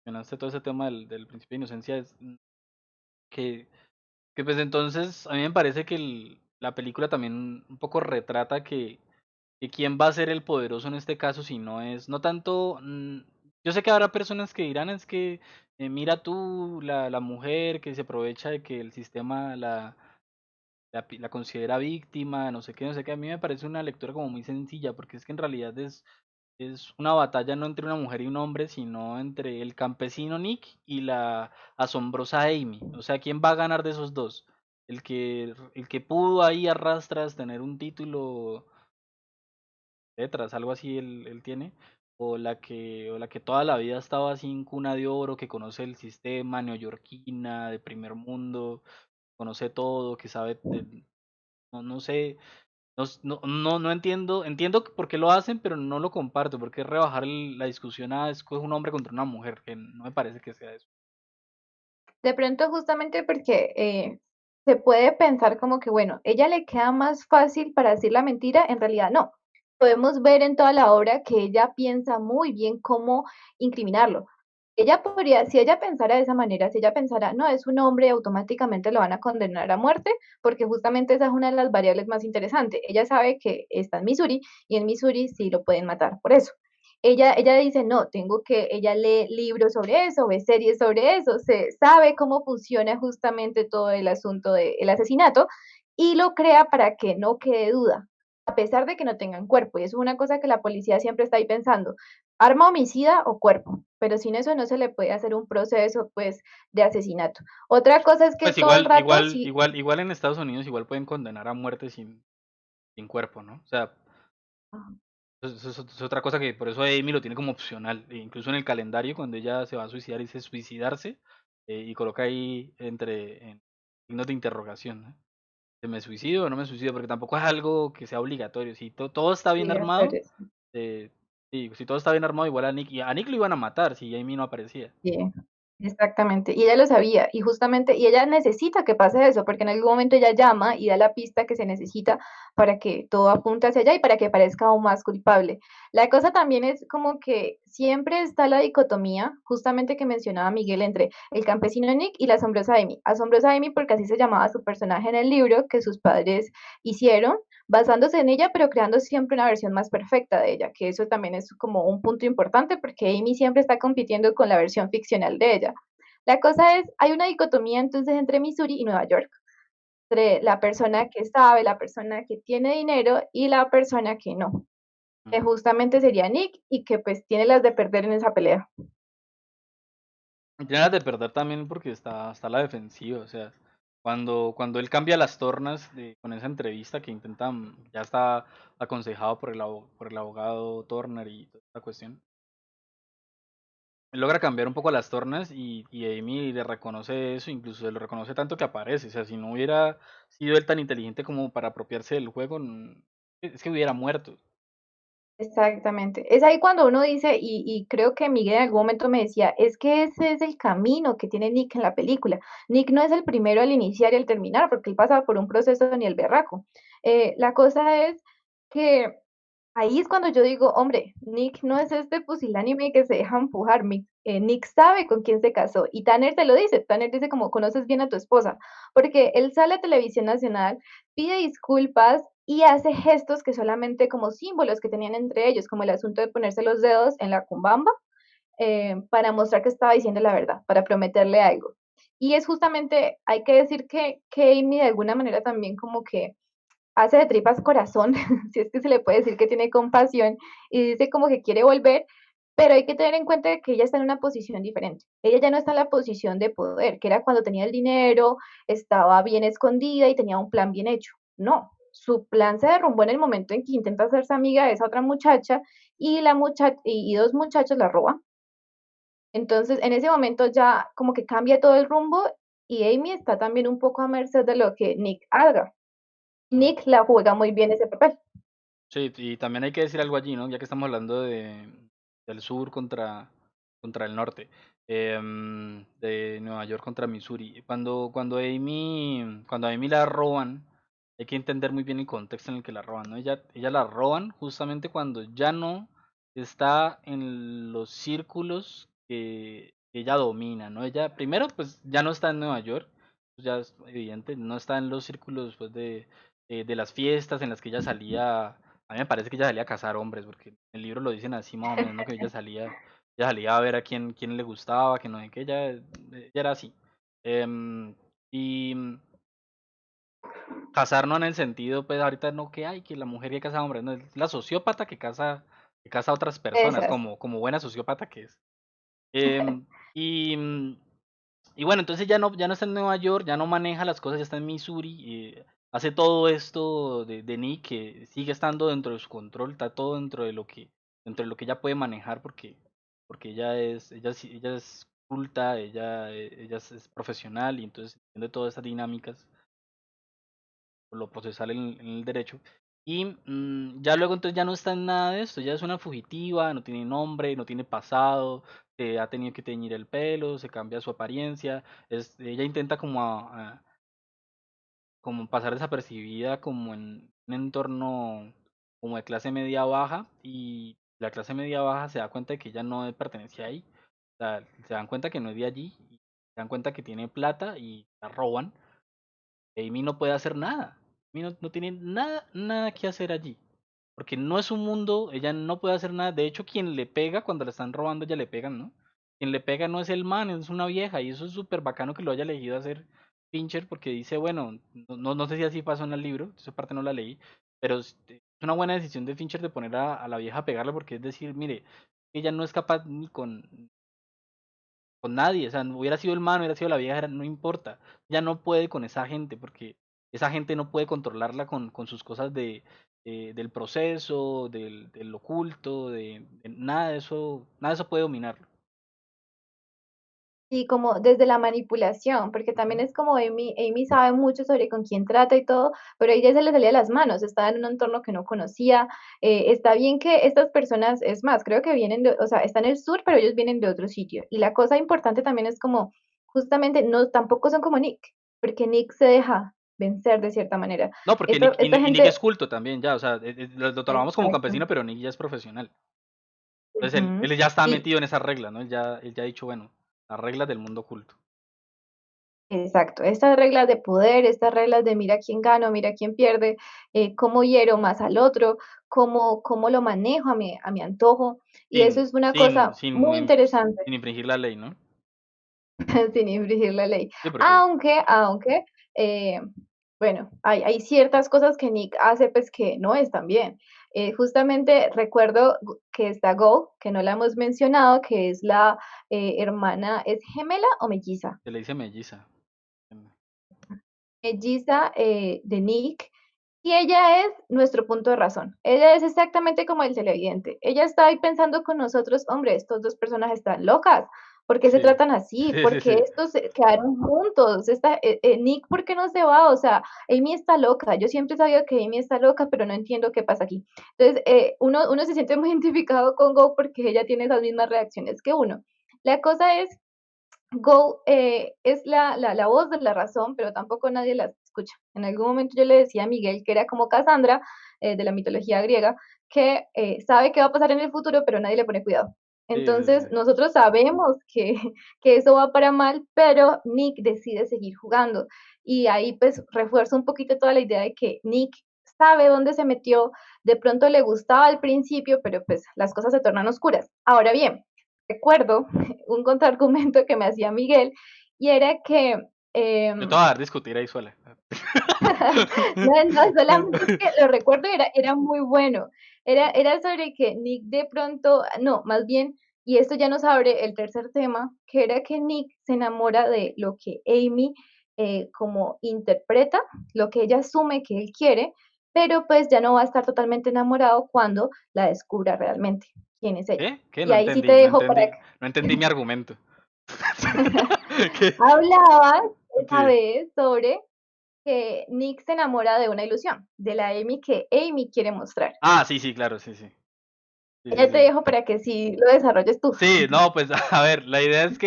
mencionaste todo ese tema del principio de inocencia es que, que pues entonces a mí me parece que la película también un poco retrata que quién va a ser el poderoso en este caso si no es, no tanto, yo sé que habrá personas que dirán es que mira tú, la mujer que se aprovecha de que el sistema la considera víctima, no sé qué, no sé qué, a mí me parece una lectura como muy sencilla porque es que en realidad es una batalla no entre una mujer y un hombre, sino entre el campesino Nick y la asombrosa Amy, o sea, ¿quién va a ganar de esos dos? El que pudo ahí a rastras tener un título letras, algo así él tiene, o la que toda la vida estaba así en cuna de oro, que conoce el sistema neoyorquina, de primer mundo, conoce todo, que sabe, no sé, No entiendo, entiendo por qué lo hacen, pero no lo comparto, porque es rebajar la discusión a es un hombre contra una mujer, que no me parece que sea eso. De pronto justamente porque se puede pensar como que, bueno, ella le queda más fácil para decir la mentira, en realidad no. Podemos ver en toda la obra que ella piensa muy bien cómo incriminarlo. Ella podría, si ella pensara de esa manera, si ella pensara, no, es un hombre, automáticamente lo van a condenar a muerte, porque justamente esa es una de las variables más interesantes. Ella sabe que está en Missouri y en Missouri sí lo pueden matar por eso. Ella dice, no, ella lee libros sobre eso, ve series sobre eso, se sabe cómo funciona justamente todo el asunto del asesinato y lo crea para que no quede duda, a pesar de que no tengan cuerpo. Y eso es una cosa que la policía siempre está ahí pensando, arma homicida o cuerpo, pero sin eso no se le puede hacer un proceso, pues, de asesinato. Otra cosa es que Pues todo el rato, sí, igual en Estados Unidos igual pueden condenar a muerte sin cuerpo, ¿no? O sea, es otra cosa que por eso Amy lo tiene como opcional. E incluso en el calendario, cuando ella se va a suicidar, dice suicidarse y coloca ahí en signos de interrogación, ¿no? ¿Se me suicido o no me suicido? Porque tampoco es algo que sea obligatorio. Si todo está bien sí, hacer armado, eso. eh, sí, si todo está bien armado, igual a Nick lo iban a matar si Amy no aparecía. Sí, exactamente. Y ella lo sabía. Y justamente, y ella necesita que pase eso, porque en algún momento ella llama y da la pista que se necesita para que todo apunte hacia allá y para que parezca aún más culpable. La cosa también es como que siempre está la dicotomía, justamente que mencionaba Miguel, entre el campesino Nick y la asombrosa Amy. Asombrosa Amy porque así se llamaba su personaje en el libro que sus padres hicieron basándose en ella, pero creando siempre una versión más perfecta de ella, que eso también es como un punto importante porque Amy siempre está compitiendo con la versión ficcional de ella. La cosa es, hay una dicotomía entonces entre Missouri y Nueva York, entre la persona que sabe, la persona que tiene dinero y la persona que no, que Mm. justamente sería Nick y que pues tiene las de perder en esa pelea. Y tiene las de perder también porque está a la defensiva. O sea, cuando él cambia las tornas con esa entrevista que intentan, ya está aconsejado por el abogado Turner y toda esta cuestión. Él logra cambiar un poco las tornas y Amy le reconoce eso, incluso se lo reconoce tanto que aparece. O sea, si no hubiera sido él tan inteligente como para apropiarse del juego, es que hubiera muerto. Exactamente. Es ahí cuando uno dice, y creo que Miguel en algún momento me decía, es que ese es el camino que tiene Nick en la película. Nick no es el primero al iniciar y al terminar, porque él pasa por un proceso ni el berraco. La cosa es que ahí es cuando yo digo, hombre, Nick no es este pusilánime que se deja empujar. Nick sabe con quién se casó. Y Tanner te lo dice. Tanner dice como conoces bien a tu esposa. Porque él sale a televisión nacional, pide disculpas y hace gestos que solamente como símbolos que tenían entre ellos, como el asunto de ponerse los dedos en la cumbamba, para mostrar que estaba diciendo la verdad, para prometerle algo. Y es justamente, hay que decir que Amy de alguna manera también como que hace de tripas corazón, si es que se le puede decir que tiene compasión, y dice como que quiere volver, pero hay que tener en cuenta que ella está en una posición diferente. Ella ya no está en la posición de poder, que era cuando tenía el dinero, estaba bien escondida y tenía un plan bien hecho. No, su plan se derrumbó en el momento en que intenta hacerse amiga de esa otra muchacha y y dos muchachos la roban. Entonces, en ese momento ya como que cambia todo el rumbo y Amy está también un poco a merced de lo que Nick haga. Mm. Nick la juega muy bien ese papel. Sí, y también hay que decir algo allí, ¿no? Ya que estamos hablando del sur contra el norte, de Nueva York contra Missouri. Cuando a Amy la roban, hay que entender muy bien el contexto en el que la roban, ¿no? Ella la roban justamente cuando ya no está en los círculos que ella domina, ¿no? Ella, primero, pues ya no está en Nueva York, pues ya es evidente, no está en los círculos pues, de las fiestas en las que ella salía. A mí me parece que ella salía a cazar hombres, porque en el libro lo dicen así más o menos, ¿no? Que ella salía a ver a quién le gustaba, que no sé qué, ella era así. Y cazar no en el sentido, pues ahorita no que hay, que la mujer que caza hombres, no, es la sociópata que caza a otras personas, Esas. como buena sociópata que es. Em, y, mm, y bueno, entonces ya no está en Nueva York, ya no maneja las cosas, ya está en Missouri. Hace todo esto de Nick que sigue estando dentro de su control, está todo dentro de lo que ella puede manejar porque ella es culta, ella es profesional y entonces entiende todas esas dinámicas, por lo procesal en el derecho. Y ya luego entonces ya no está en nada de esto, ya es una fugitiva, no tiene nombre, no tiene pasado, ha tenido que teñir el pelo, se cambia su apariencia, ella intenta como, como pasar desapercibida como en un entorno como de clase media baja y la clase media baja se da cuenta de que ella no pertenece ahí, o sea, se dan cuenta que no es de allí, y se dan cuenta que tiene plata y la roban. Amy no puede hacer nada. Amy no tiene nada que hacer allí. Porque no es un mundo, ella no puede hacer nada. De hecho, quien le pega cuando la están robando, ella le pegan, ¿no? Quien le pega no es el man, es una vieja. Y eso es súper bacano que lo haya elegido hacer Fincher, porque dice, bueno, no sé si así pasó en el libro, esa parte no la leí, pero es una buena decisión de Fincher de poner a la vieja a pegarle, porque es decir, mire, ella no es capaz ni con nadie, o sea, no hubiera sido el man, hubiera sido la vieja, no importa, ya no puede con esa gente, porque esa gente no puede controlarla con sus cosas del proceso, del oculto, de nada de eso puede dominarlo. Y como desde la manipulación, porque también Ujú. es como Amy sabe mucho sobre con quién trata y todo, pero a ella se le salía de las manos, estaba en un entorno que no conocía. Está bien que estas personas, es más, creo que vienen de, o sea, están en el sur, pero ellos vienen de otro sitio. Y la cosa importante también es como, justamente, no, tampoco son como Nick, porque Nick se deja vencer de cierta manera. No, porque Nick, Esta y Nick gente, es culto también, ya, o sea, lo tomamos como exacto. campesino, pero Nick ya es profesional. Entonces Ujú. él ya está Y metido en esas reglas, ¿no? Él ya ha dicho, bueno, las reglas del mundo oculto. exacto, estas reglas de poder, estas reglas de mira quién gano, mira quién pierde, cómo hiero más al otro, cómo lo manejo a mi antojo. Y eso Sin, es una sin, cosa sin, muy interesante, sin infringir la ley, ¿no? sin infringir la ley. Sí, porque Aunque, eh, bueno, hay ciertas cosas que Nick hace pues que no están bien. Justamente recuerdo que está Go, que no la hemos mencionado, que es la hermana, ¿es gemela o melliza? se le dice melliza. Melliza de Nick, y ella es nuestro punto de razón. Ella es exactamente como el televidente. Ella está ahí pensando con nosotros, hombre, estos dos personas están locas. ¿Por qué se Sí, tratan así? sí, ¿Por sí, qué sí. estos se quedaron juntos? Nick, ¿por qué no se va? O sea, Amy está loca. Yo siempre he sabido que Amy está loca, pero no entiendo qué pasa aquí. Entonces, uno se siente muy identificado con Go porque ella tiene esas mismas reacciones que uno. La cosa es Go es la voz de la razón, pero tampoco nadie la escucha. En algún momento yo le decía a Miguel, que era como Cassandra de la mitología griega, que sabe qué va a pasar en el futuro, pero nadie le pone cuidado. Sí, sí, Entonces, sí. nosotros sabemos que eso va para mal, pero Nick decide seguir jugando. Y ahí pues refuerzo un poquito toda la idea de que Nick sabe dónde se metió, de pronto le gustaba al principio, pero pues las cosas se tornan oscuras. Ahora bien, recuerdo un contraargumento que me hacía Miguel y era que Yo te voy a no, dar discutir ahí sola. no, solamente es que lo recuerdo y era muy bueno. Era sobre que Nick de pronto, no, más bien, y esto ya nos abre el tercer tema, que era que Nick se enamora de lo que Amy como interpreta, lo que ella asume que él quiere, pero pues ya no va a estar totalmente enamorado cuando la descubra realmente quién es ella. ¿Qué? ¿Qué? Y No ahí sí te entendí, no dejo para entendí, no entendí mi argumento. ¿Qué? hablabas esa Sí. vez sobre que Nick se enamora de una ilusión, de la Amy que Amy quiere mostrar. Ah, sí, sí, claro, sí, sí. Sí, sí, Ya te sí. dejo para que sí lo desarrolles tú. Sí, no, pues a ver, la idea es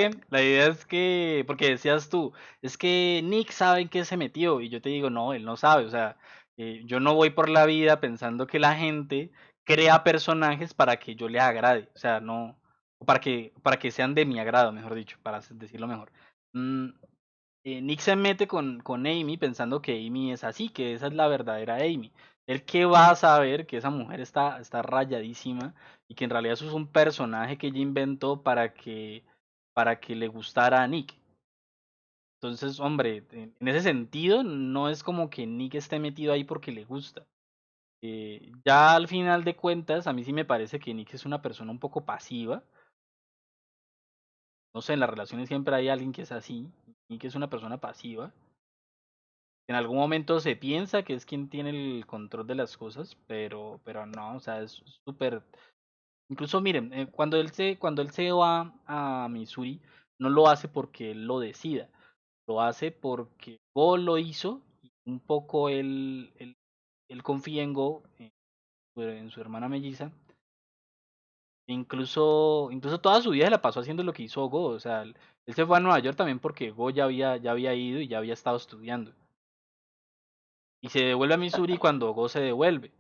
que, porque decías tú, es que Nick sabe en qué se metió y yo te digo, no, él no sabe, o sea, yo no voy por la vida pensando que la gente crea personajes para que yo le agrade, o sea, no, o para que sean de mi agrado, mejor dicho, para decirlo mejor. Mm, Nick se mete con Amy pensando que Amy es así, que esa es la verdadera Amy. El que va a saber que esa mujer está rayadísima y que en realidad eso es un personaje que ella inventó para que le gustara a Nick. Entonces, hombre, en ese sentido no es como que Nick esté metido ahí porque le gusta. Ya al final de cuentas, a mí sí me parece que Nick es una persona un poco pasiva. No sé, en las relaciones siempre hay alguien que es así. Nick es una persona pasiva. En algún momento se piensa que es quien tiene el control de las cosas, pero no, o sea, es súper. Incluso miren, cuando él se va a Missouri, no lo hace porque él lo decida, lo hace porque Go lo hizo y un poco él él confía en Go, en su hermana melliza. Incluso toda su vida la pasó haciendo lo que hizo Go. O sea, él se fue a Nueva York también porque Go ya había ido y ya había estado estudiando. Y se devuelve a Missouri cuando Go se devuelve.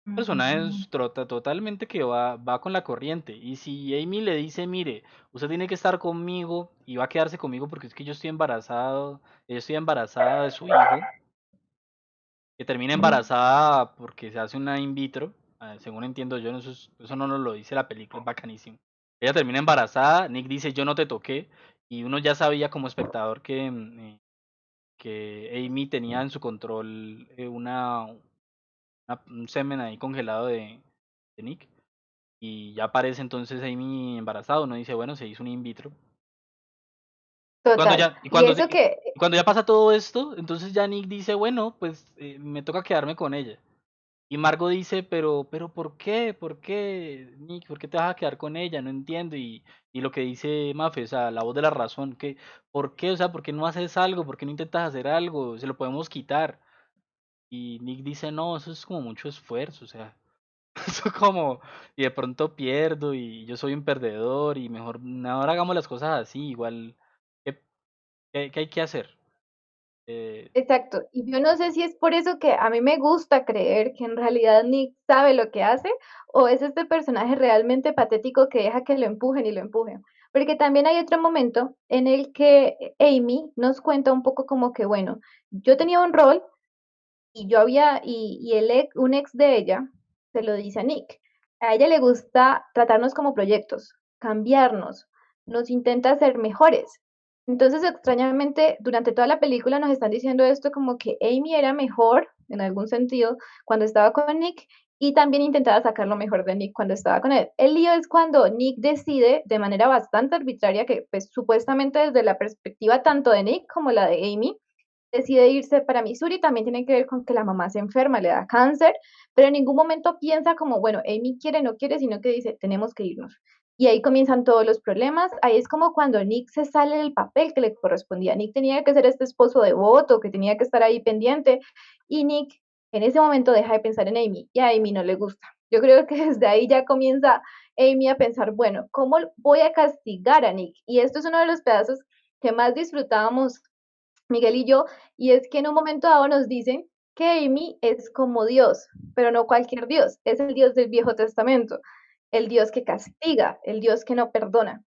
El personaje Ujú. totalmente que va con la corriente. Y si Amy le dice, mire, usted tiene que estar conmigo y va a quedarse conmigo porque es que yo estoy embarazada de su hijo, que termina embarazada porque se hace una in vitro, según entiendo yo, eso no nos lo dice la película, es bacanísimo. Ella termina embarazada, Nick dice yo no te toqué, y uno ya sabía como espectador que Amy tenía en su control un semen ahí congelado de Nick, y ya aparece entonces Amy embarazada, uno dice bueno, se hizo un in vitro. Cuando Total. ya, y Y cuando, eso y que, y cuando ya pasa todo esto, entonces ya Nick dice, bueno, pues me toca quedarme con ella. Y Margot dice, pero ¿por qué? ¿Por qué, Nick? ¿Por qué te vas a quedar con ella? No entiendo. Y lo que dice Mafe, o sea, la voz de la razón, ¿por qué? O sea, ¿por qué no haces algo? ¿Por qué no intentas hacer algo? Se lo podemos quitar. Y Nick dice, no, eso es como mucho esfuerzo, o sea, eso como, y de pronto pierdo y yo soy un perdedor y mejor, ahora hagamos las cosas así, igual, ¿qué, qué hay que hacer? Eh, exacto. Y yo no sé si es por eso que a mí me gusta creer que en realidad Nick sabe lo que hace, o es este personaje realmente patético que deja que lo empujen y lo empujen. Porque también hay otro momento en el que Amy nos cuenta un poco como que, bueno, yo tenía un rol y un ex de ella se lo dice a Nick. A ella le gusta tratarnos como proyectos, cambiarnos, nos intenta hacer mejores. Entonces, extrañamente, durante toda la película nos están diciendo esto como que Amy era mejor, en algún sentido, cuando estaba con Nick y también intentaba sacar lo mejor de Nick cuando estaba con él. El lío es cuando Nick decide de manera bastante arbitraria que, pues, supuestamente desde la perspectiva tanto de Nick como la de Amy, decide irse para Missouri, también tiene que ver con que la mamá se enferma, le da cáncer, pero en ningún momento piensa como, bueno, Amy quiere, no quiere, sino que dice, tenemos que irnos. Y ahí comienzan todos los problemas. Ahí es como cuando Nick se sale del papel que le correspondía. Nick tenía que ser este esposo devoto, que tenía que estar ahí pendiente. Y Nick en ese momento deja de pensar en Amy y a Amy no le gusta. Yo creo que desde ahí ya comienza Amy a pensar, bueno, ¿cómo voy a castigar a Nick? Y esto es uno de los pedazos que más disfrutábamos Miguel y yo, y es que en un momento dado nos dicen que Amy es como Dios, pero no cualquier Dios, es el Dios del Viejo Testamento, el Dios que castiga, el Dios que no perdona,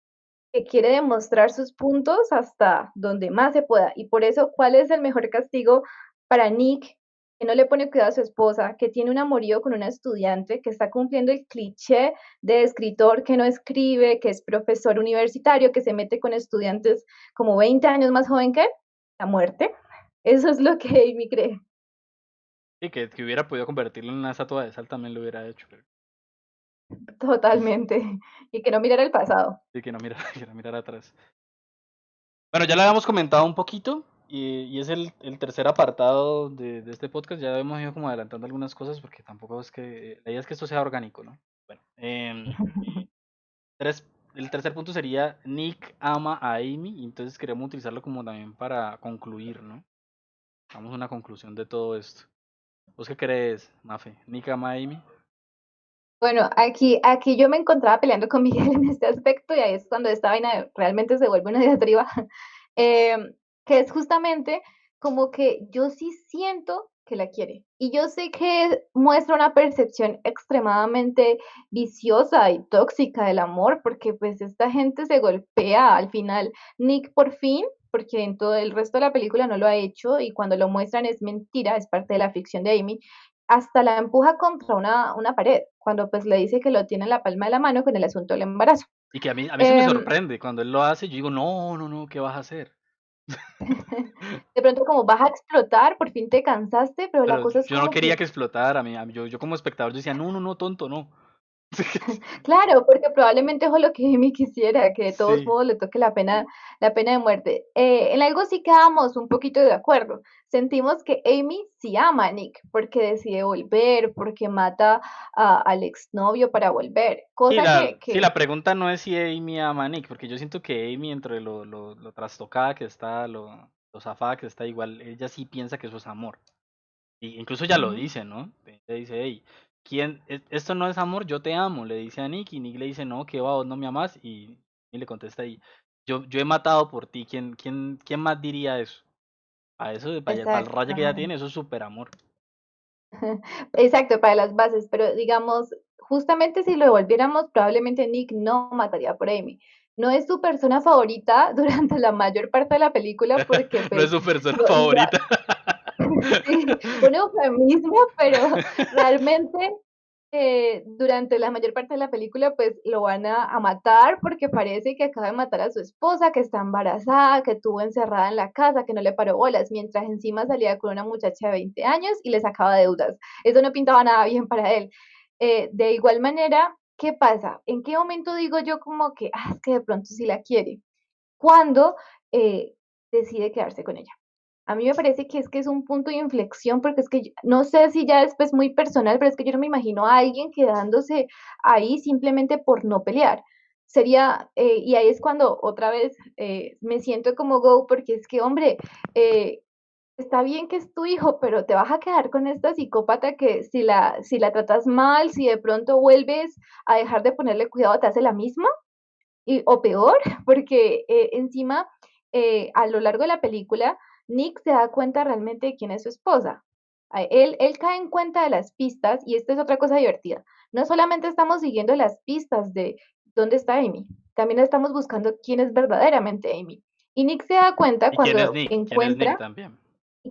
que quiere demostrar sus puntos hasta donde más se pueda. Y por eso, ¿cuál es el mejor castigo para Nick, que no le pone cuidado a su esposa, que tiene un amorío con una estudiante, que está cumpliendo el cliché de escritor que no escribe, que es profesor universitario, que se mete con estudiantes como 20 años más joven que él? La muerte. Eso es lo que Amy cree. y que hubiera podido convertirlo en una estatua de sal también lo hubiera hecho, pero Totalmente. Y que no mirara el pasado. sí que no mirar, que no mirar atrás. Bueno, ya lo habíamos comentado un poquito y es el tercer apartado de este podcast. Ya hemos ido como adelantando algunas cosas porque tampoco es que la idea es que esto sea orgánico, ¿no? Bueno, tres, el tercer punto sería Nick ama a Amy y entonces queremos utilizarlo como también para concluir, ¿no? Vamos a una conclusión de todo esto. ¿Vos qué crees, Mafe? ¿Nick ama a Amy? Bueno, aquí yo me encontraba peleando con Miguel en este aspecto y ahí es cuando esta vaina realmente se vuelve una diatriba, eh, que es justamente como que yo sí siento que la quiere y yo sé que muestra una percepción extremadamente viciosa y tóxica del amor porque pues esta gente se golpea al final. Nick por fin, porque en todo el resto de la película no lo ha hecho y cuando lo muestran es mentira, es parte de la ficción de Amy, hasta la empuja contra una pared, cuando pues le dice que lo tiene en la palma de la mano con el asunto del embarazo. Y que a mí se me Eh, sorprende cuando él lo hace, yo digo, no, no, no, ¿qué vas a hacer? de pronto como vas a explotar, por fin te cansaste, pero la Pero cosa es yo no como quería que que explotara, yo como espectador yo decía, no, no, no, tonto, no. claro, porque probablemente es lo que Amy quisiera, que de todos Sí. modos le toque la pena de muerte. En algo sí quedamos un poquito de acuerdo. Sentimos que Amy sí ama a Nick, porque decide volver, porque mata al exnovio para volver. Sí, Cosa la pregunta no es si Amy ama a Nick, porque yo siento que Amy, entre lo trastocada que está, lo zafada que está, igual, ella sí piensa que eso es amor. Y incluso ya lo Ujú. dice, ¿no? Le dice, hey, esto no es amor, yo te amo, le dice a Nick, y Nick le dice, no, que va, vos no me amas, y le contesta ahí, yo he matado por ti, ¿quién más diría eso? Para eso, para el Exacto, raye que ella ajá. tiene, eso es súper amor. Exacto, para las bases, pero digamos, justamente si lo devolviéramos, probablemente Nick no mataría por Amy. No es su persona favorita durante la mayor parte de la película porque No es pues su persona lo, favorita. sí, un eufemismo, pero realmente durante la mayor parte de la película pues lo van a matar porque parece que acaba de matar a su esposa, que está embarazada, que tuvo encerrada en la casa, que no le paró bolas, mientras encima salía con una muchacha de 20 años y le sacaba deudas. Eso no pintaba nada bien para él. De igual manera, ¿qué pasa? ¿En qué momento digo yo como que, es que de pronto sí la quiere? Cuando eh, decide quedarse con ella. A mí me parece que es un punto de inflexión, porque es que no sé si ya después muy personal, pero es que yo no me imagino a alguien quedándose ahí simplemente por no pelear. Sería, y ahí es cuando otra vez me siento como Go, porque es que, hombre, eh, está bien que es tu hijo, pero te vas a quedar con esta psicópata que si la tratas mal, si de pronto vuelves a dejar de ponerle cuidado, te hace la misma o peor, porque encima a lo largo de la película, Nick se da cuenta realmente de quién es su esposa. Él cae en cuenta de las pistas y esta es otra cosa divertida. No solamente estamos siguiendo las pistas de dónde está Amy, también estamos buscando quién es verdaderamente Amy. Y Nick se da cuenta ¿Y quién es cuando Nick? ¿Quién es Nick encuentra también?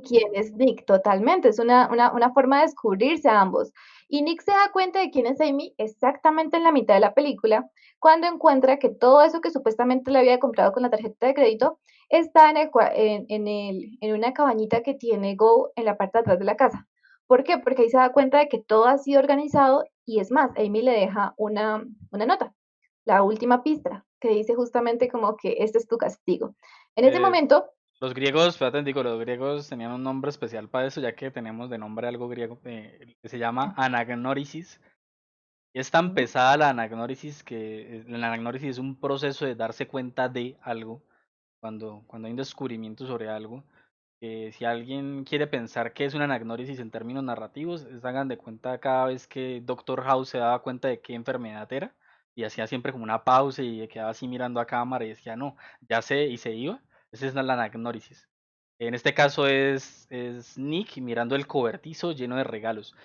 quién es Nick, totalmente. Es una forma de descubrirse a ambos. Y Nick se da cuenta de quién es Amy exactamente en la mitad de la película, cuando encuentra que todo eso que supuestamente le había comprado con la tarjeta de crédito está en una cabañita que tiene Go en la parte de atrás de la casa. ¿Por qué? Porque ahí se da cuenta de que todo ha sido organizado y es más, Amy le deja una nota, la última pista, que dice justamente como que este es tu castigo. En ese Eh, momento, los griegos, espérate, digo, los griegos tenían un nombre especial para eso, ya que tenemos de nombre algo griego que se llama anagnórisis. Y es tan ujú, pesada la anagnórisis que la anagnórisis es un proceso de darse cuenta de algo, cuando hay un descubrimiento sobre algo. Si alguien quiere pensar qué es una anagnórisis en términos narrativos, hagan de cuenta cada vez que Doctor House se daba cuenta de qué enfermedad era y hacía siempre como una pausa y quedaba así mirando a cámara y decía, no, ya sé, y se iba. Esa es la anagnórisis. En este caso es Nick mirando el cobertizo lleno de regalos.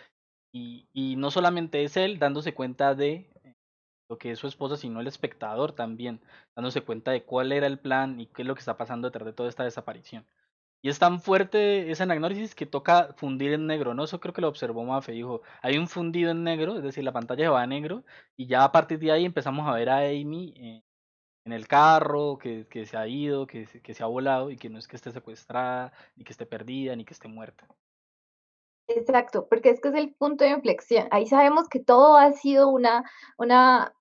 Y no solamente es él dándose cuenta de lo que es su esposa, sino el espectador también, dándose cuenta de cuál era el plan y qué es lo que está pasando detrás de toda esta desaparición. Y es tan fuerte esa análisis que toca fundir en negro, ¿no? Eso creo que lo observó Mafe, dijo, hay un fundido en negro, es decir, la pantalla se va a negro, y ya a partir de ahí empezamos a ver a Amy en el carro, que se ha ido, que se ha volado, y que no es que esté secuestrada, ni que esté perdida, ni que esté muerta. exacto, porque es que es el punto de inflexión. Ahí sabemos que todo ha sido una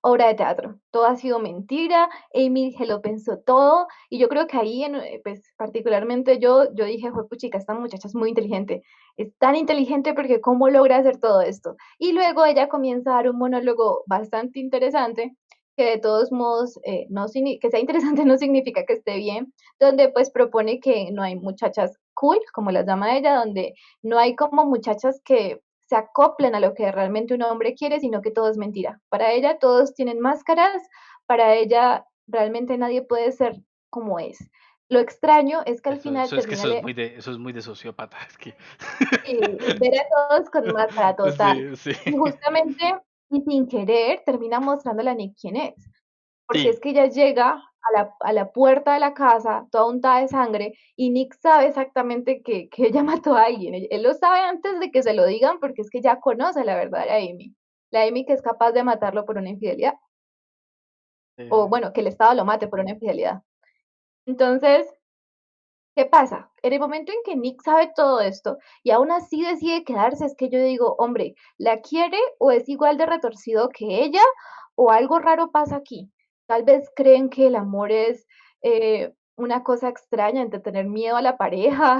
obra de teatro, todo ha sido mentira, Amy se lo pensó todo, y yo creo que ahí, pues particularmente yo dije, fue puchica, esta muchacha es muy inteligente, es tan inteligente porque cómo logra hacer todo esto. Y luego ella comienza a dar un monólogo bastante interesante, que de todos modos, que sea interesante no significa que esté bien, donde pues propone que no hay muchachas cool, como las llama ella, donde no hay como muchachas que se acoplen a lo que realmente un hombre quiere, sino que todo es mentira. Para ella todos tienen máscaras, para ella realmente nadie puede ser como es. Lo extraño es que al final Eso es que termina eso es muy de sociópata, es que ver a todos con máscara total. sí, sí. Y justamente, y sin querer, termina mostrándole a Nick quién es. Porque es Sí, que ella llega a la puerta de la casa, toda untada de sangre, y Nick sabe exactamente que ella mató a alguien. Él lo sabe antes de que se lo digan, porque es que ya conoce la verdadera Amy. La Amy que es capaz de matarlo por una infidelidad, o eh, bueno, que el Estado lo mate por una infidelidad. Entonces, ¿qué pasa? En el momento en que Nick sabe todo esto y aún así decide quedarse, es que yo digo, hombre, ¿la quiere o es igual de retorcido que ella o algo raro pasa aquí? Tal vez creen que el amor es una cosa extraña entre tener miedo a la pareja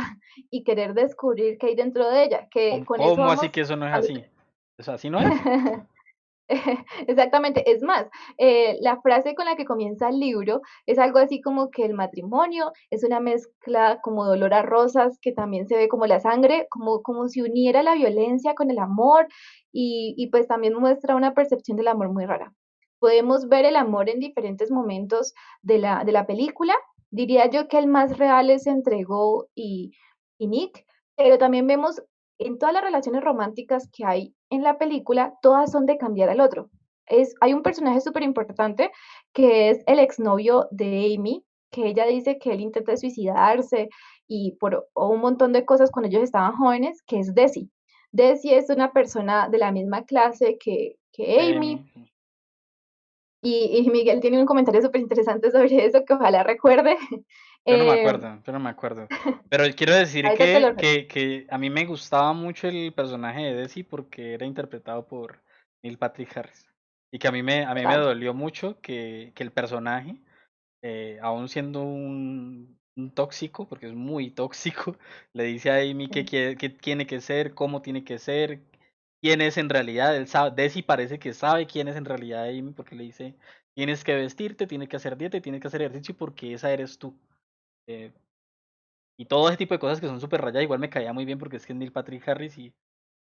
y querer descubrir qué hay dentro de ella, que con eso ¿cómo así vamos que eso no es a así? ¿Eso así no es? Exactamente, es más, la frase con la que comienza el libro es algo así como que el matrimonio es una mezcla como dolor a rosas, que también se ve como la sangre, como si uniera la violencia con el amor y pues también muestra una percepción del amor muy rara. Podemos ver el amor en diferentes momentos de la película. Diría yo que el más real es entre Go y Nick, pero también vemos en todas las relaciones románticas que hay en la película, todas son de cambiar al otro. Hay un personaje súper importante que es el exnovio de Amy, que ella dice que él intenta suicidarse y por o un montón de cosas cuando ellos estaban jóvenes, que es Desi. Desi es una persona de la misma clase que Amy, Amy y Miguel tiene un comentario súper interesante sobre eso que ojalá recuerde. yo no me Eh, acuerdo, yo no me acuerdo. Pero quiero decir ahorita te lo que a mí me gustaba mucho el personaje de Desi porque era interpretado por Neil Patrick Harris. Y que a mí me recuerdo. dolió mucho que el personaje, aún siendo un tóxico, porque es muy tóxico, le dice a Amy qué tiene que ser, cómo tiene que ser, quién es en realidad. Él sabe, Desi parece que sabe quién es en realidad Amy porque le dice, tienes que vestirte, tienes que hacer dieta y tienes que hacer ejercicio porque esa eres tú. Eh, y todo ese tipo de cosas que son súper rayadas, igual me caía muy bien porque es que es Neil Patrick Harris y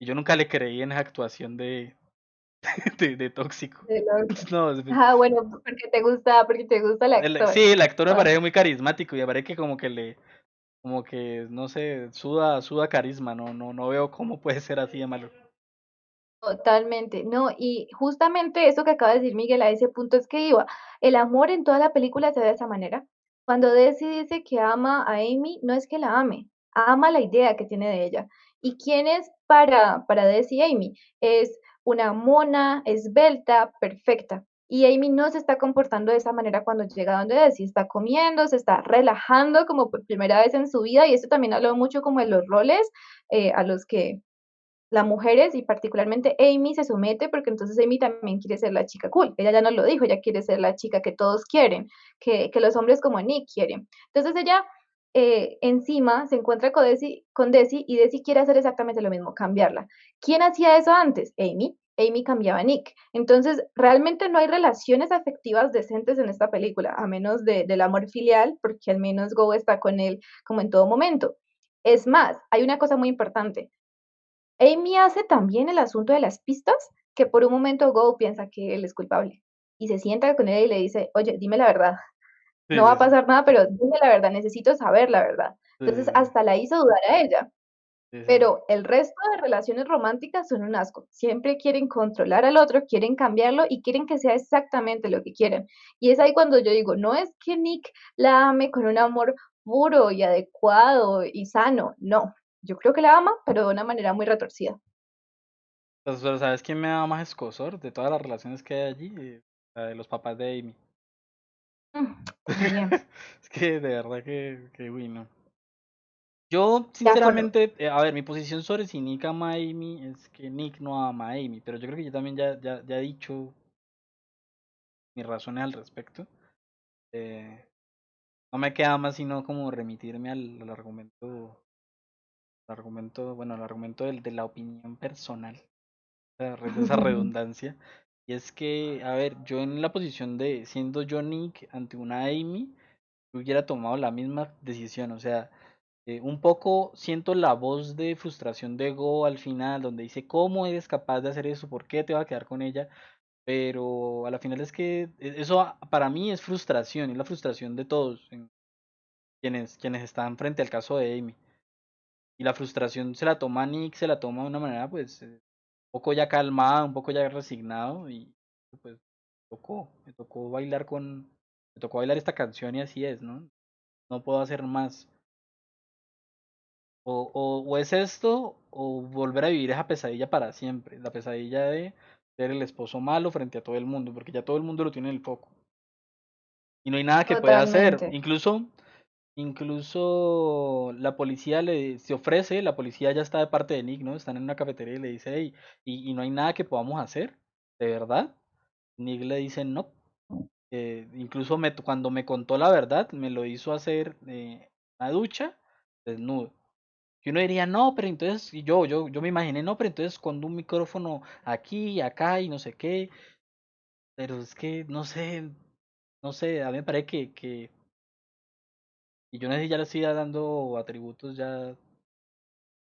yo nunca le creí en esa actuación de tóxico. No, Ah, bueno, porque te gusta el actor. sí, el actor me Ah, parece muy carismático y me parece que como que como que, no sé, suda carisma, no veo cómo puede ser así de malo. totalmente, no, y justamente eso que acaba de decir Miguel, a ese punto es que iba. El amor en toda la película se ve de esa manera. Cuando Desi dice que ama a Amy, no es que la ame, ama la idea que tiene de ella. ¿Y quién es para Desi Amy? Es una mona, esbelta, perfecta. Y Amy no se está comportando de esa manera cuando llega donde Desi, está comiendo, se está relajando como por primera vez en su vida, y esto también habló mucho como de los roles a los que las mujeres y particularmente Amy se somete porque entonces Amy también quiere ser la chica cool. Ella ya nos lo dijo, ella quiere ser la chica que todos quieren, que los hombres como Nick quieren. Entonces ella encima se encuentra con Desi y Desi quiere hacer exactamente lo mismo, cambiarla. ¿Quién hacía eso antes? Amy. Amy cambiaba a Nick. Entonces, realmente no hay relaciones afectivas decentes en esta película, a menos del amor filial, porque al menos Go está con él como en todo momento. Es más, hay una cosa muy importante. Amy hace también el asunto de las pistas, que por un momento Go piensa que él es culpable y se sienta con él y le dice, oye, dime la verdad, Sí, no va sí, a sí. pasar nada, pero dime la verdad, necesito saber la verdad. Sí, Entonces sí, hasta la hizo dudar a ella, sí, sí, sí. pero el resto de relaciones románticas son un asco. Siempre quieren controlar al otro, quieren cambiarlo y quieren que sea exactamente lo que quieren. Y es ahí cuando yo digo, no es que Nick la ame con un amor puro y adecuado y sano, no. Yo creo que la ama, pero de una manera muy retorcida. Pero ¿sabes quién me da más escosor de todas las relaciones que hay allí? La de los papás de Amy. También, Es que de verdad que uy, no. Yo, de acuerdo. sinceramente, a ver, mi posición sobre si Nick ama a Amy es que Nick no ama a Amy, pero yo creo que yo también ya he dicho mis razones al respecto. Eh, no me queda más sino como remitirme bueno, al argumento de la opinión personal, de esa redundancia. Y es que, a ver, yo en la posición de siendo yo Nick ante una Amy, yo hubiera tomado la misma decisión, o sea, un poco siento la voz de frustración de Go al final, donde dice, ¿cómo eres capaz de hacer eso? ¿Por qué te vas a quedar con ella? Pero a la final es que eso para mí es frustración, es la frustración de todos quienes están frente al caso de Amy. Y la frustración se la toma Nick, se la toma de una manera pues un poco ya calmada, un poco ya resignado y pues me tocó bailar me tocó bailar esta canción y así es, ¿no? No puedo hacer más. O es esto, o volver a vivir esa pesadilla para siempre. La pesadilla de ser el esposo malo frente a todo el mundo, porque ya todo el mundo lo tiene en el foco. Y no hay nada que pueda hacer. Totalmente. Incluso la policía se ofrece, la policía ya está de parte de Nick, ¿no? Están en una cafetería y le dice, hey, y no hay nada que podamos hacer, ¿de verdad? Nick le dice, no. Incluso cuando me contó la verdad, me lo hizo hacer una ducha desnudo. Y uno diría, no, pero entonces, y yo me imaginé, no, pero entonces escondo un micrófono aquí y acá y no sé qué. Pero es que, no sé, a mí me parece y yo no sé si ya le estoy dando atributos ya,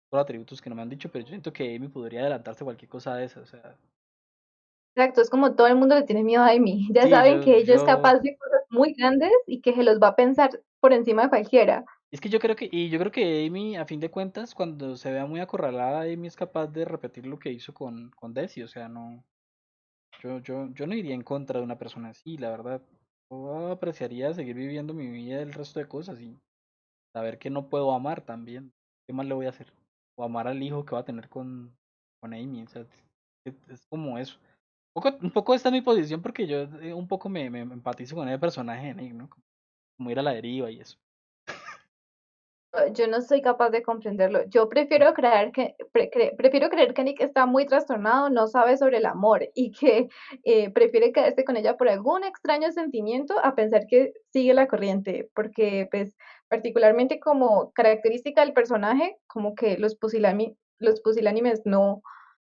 por atributos que no me han dicho, pero yo siento que Amy podría adelantarse a cualquier cosa de esa, o sea, Exacto, es como todo el mundo le tiene miedo a Amy. Ya sí, saben que ella es capaz de cosas muy grandes y que se los va a pensar por encima de cualquiera. es que yo creo que Amy, a fin de cuentas, cuando se vea muy acorralada, Amy es capaz de repetir lo que hizo con Desi, o sea, no, yo no iría en contra de una persona así, la verdad. Yo apreciaría seguir viviendo mi vida el resto de cosas y saber que no puedo amar también. ¿Qué más le voy a hacer? O amar al hijo que va a tener con Amy, o sea, es como eso. Un poco esta es mi posición porque yo un poco me empatizo con el personaje de Nick, ¿no? Como ir a la deriva y eso. Yo no soy capaz de comprenderlo. Yo prefiero creer que Nick está muy trastornado, no sabe sobre el amor y que prefiere quedarse con ella por algún extraño sentimiento a pensar que sigue la corriente, porque pues particularmente como característica del personaje, como que los pusilánimes no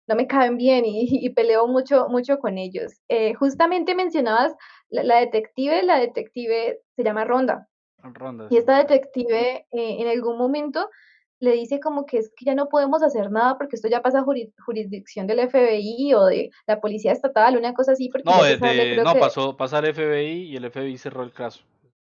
me caen bien y peleo mucho con ellos. Justamente mencionabas la detective se llama Ronda. Ronda, Y sí. esta detective en algún momento le dice como que es que ya no podemos hacer nada porque esto ya pasa a jurisdicción del FBI o de la policía estatal, una cosa así, porque No, ya se sale, creo no, que pasa al FBI y el FBI cerró el caso.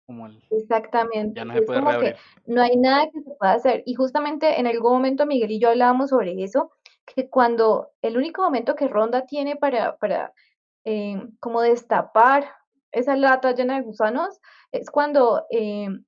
Como exactamente, ya no y se es puede como que reabrir. no hay nada que se pueda hacer. Y justamente en algún momento Miguel y yo hablábamos sobre eso, que cuando el único momento que Ronda tiene para como destapar esa lata llena de gusanos, es cuando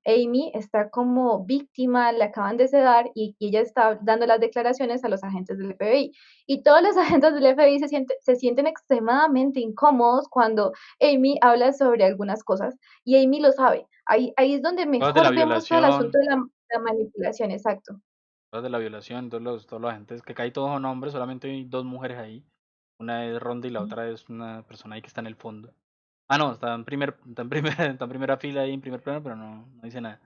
Amy está como víctima, la acaban de sedar y ella está dando las declaraciones a los agentes del FBI. Y todos los agentes del FBI se sienten extremadamente incómodos cuando Amy habla sobre algunas cosas y Amy lo sabe. Ahí es donde Cosas de la mejor vemos todo el violación, asunto de la manipulación, exacto. cosas de la violación, todos los agentes que caen todos son hombres, solamente hay dos mujeres ahí. Una es Ronda y la otra es una persona ahí que está en el fondo. Ah, no, está en primera fila ahí en primer plano, pero no dice nada.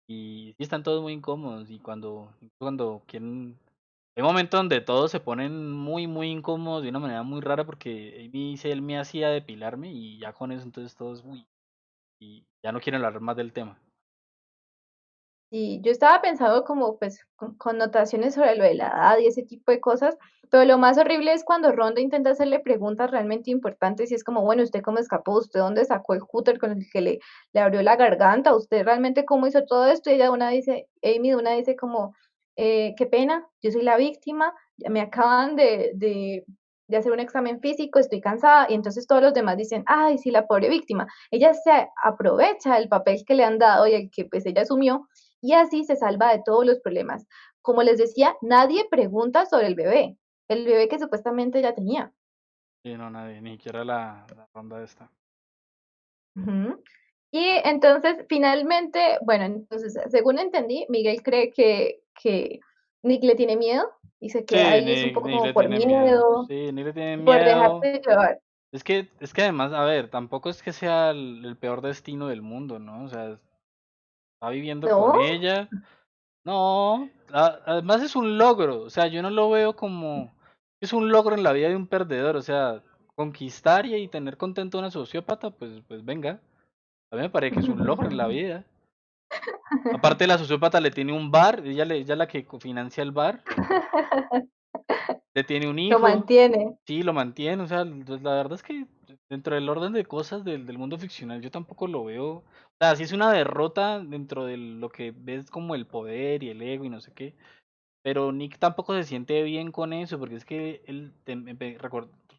Y sí están todos muy incómodos y cuando quieren. Hay momentos donde todos se ponen muy, muy incómodos de una manera muy rara porque Amy dice, él me hacía depilarme y ya con eso entonces todos, uy, y ya no quieren hablar más del tema. Y yo estaba pensando como pues con connotaciones sobre lo de la edad y ese tipo de cosas, pero lo más horrible es cuando Ronda intenta hacerle preguntas realmente importantes y es como, bueno, ¿usted cómo escapó? ¿Usted dónde sacó el cúter con el que le abrió la garganta? ¿Usted realmente cómo hizo todo esto? Y ella una dice, Amy de una dice como, qué pena, yo soy la víctima, ya me acaban de hacer un examen físico, estoy cansada, y entonces todos los demás dicen, ay, sí, la pobre víctima. Ella se aprovecha del papel que le han dado y el que pues ella asumió y así se salva de todos los problemas. Como les decía, nadie pregunta sobre el bebé que supuestamente ya tenía. Y no, nadie, ni siquiera la ronda esta. Ujú. Y entonces, finalmente, bueno, entonces, según entendí, Miguel cree que Nick le tiene miedo y se queda Sí, ahí, es un poco Nick como le por tiene miedo. miedo, Sí, Nick le tiene por miedo. dejarse llevar. Es que además, a ver, tampoco es que sea el peor destino del mundo, ¿no? O sea, está viviendo con ¿No? ella. No, además es un logro, o sea, yo no lo veo como, es un logro en la vida de un perdedor, o sea, conquistar y tener contento a una sociópata, pues venga, a mí me parece que es un logro en la vida. Aparte la sociópata le tiene un bar, ella es la que financia el bar, le tiene un Lo hijo, mantiene. sí, lo mantiene, o sea, pues, la verdad es que dentro del orden de cosas del mundo ficcional yo tampoco lo veo, o sea, sí es una derrota dentro de lo que ves como el poder y el ego y no sé qué. Pero Nick tampoco se siente bien con eso, porque es que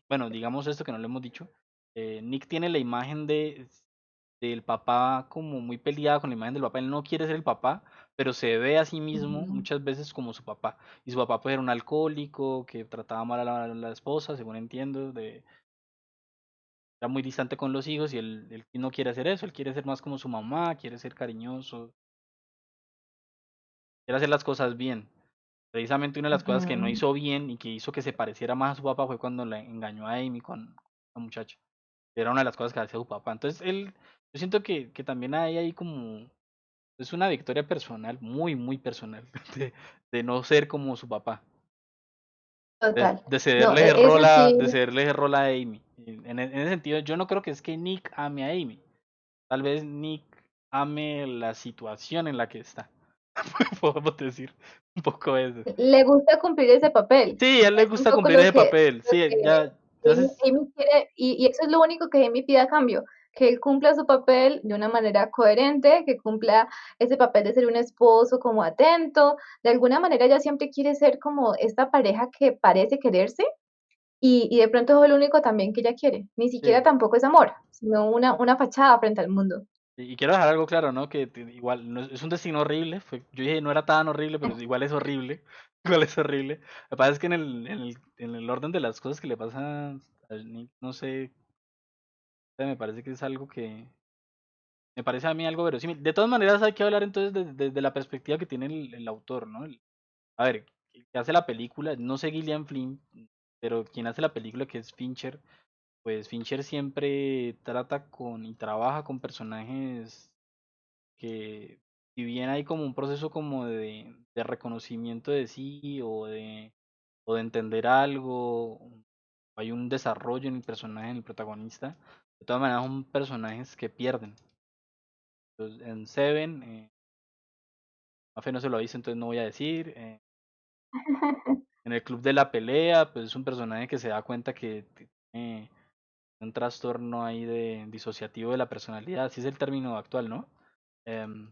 bueno, digamos esto que no le hemos dicho. Nick tiene la imagen del papá como muy peleada con la imagen del papá. Él no quiere ser el papá, pero se ve a sí mismo Ujú. muchas veces como su papá. Y su papá pues era un alcohólico que trataba mal a la esposa, según entiendo, era muy distante con los hijos y él no quiere hacer eso, él quiere ser más como su mamá, quiere ser cariñoso, quiere hacer las cosas bien. Precisamente una de las cosas que no Ujú. hizo bien y que hizo que se pareciera más a su papá fue cuando le engañó a Amy con la muchacha. Era una de las cosas que hacía su papá. Entonces yo siento que también hay ahí como, es una victoria personal, muy, muy personal, de no ser como su papá. Total. De No, cederle el rol eso a, sí. de cederle el rol a Amy. En ese sentido, yo no creo que es que Nick ame a Amy. Tal vez Nick ame la situación en la que está. Podemos decir un poco eso. Le gusta cumplir ese papel. Sí, a él le Es un gusta poco cumplir ese papel. lo Sí, que ya se- Amy quiere, y eso es lo único que Amy pide a cambio, que él cumpla su papel de una manera coherente, que cumpla ese papel de ser un esposo como atento. De alguna manera ella siempre quiere ser como esta pareja que parece quererse, y de pronto es lo único también que ella quiere. Ni siquiera sí. tampoco es amor, sino una fachada frente al mundo. Y quiero dejar algo claro, ¿no? Que igual es un destino horrible. Yo dije no era tan horrible, pero igual es horrible. Igual es horrible. Lo que pasa es que en el orden de las cosas que le pasan a Nick, no sé, me parece que es algo que me parece a mí algo verosímil. De todas maneras, hay que hablar entonces desde la perspectiva que tiene el autor, ¿no? A ver, el que hace la película, no sé Gillian Flynn, pero quien hace la película, que es Fincher, pues Fincher siempre trata con y trabaja con personajes que, si bien hay como un proceso como de reconocimiento de sí o de entender algo, hay un desarrollo en el personaje, en el protagonista, de todas maneras son personajes que pierden. Entonces, en Seven, Mafe no se lo dice, entonces no voy a decir. En el Club de la Pelea, pues es un personaje que se da cuenta que tiene un trastorno ahí de disociativo de la personalidad, así es el término actual, ¿no? Em,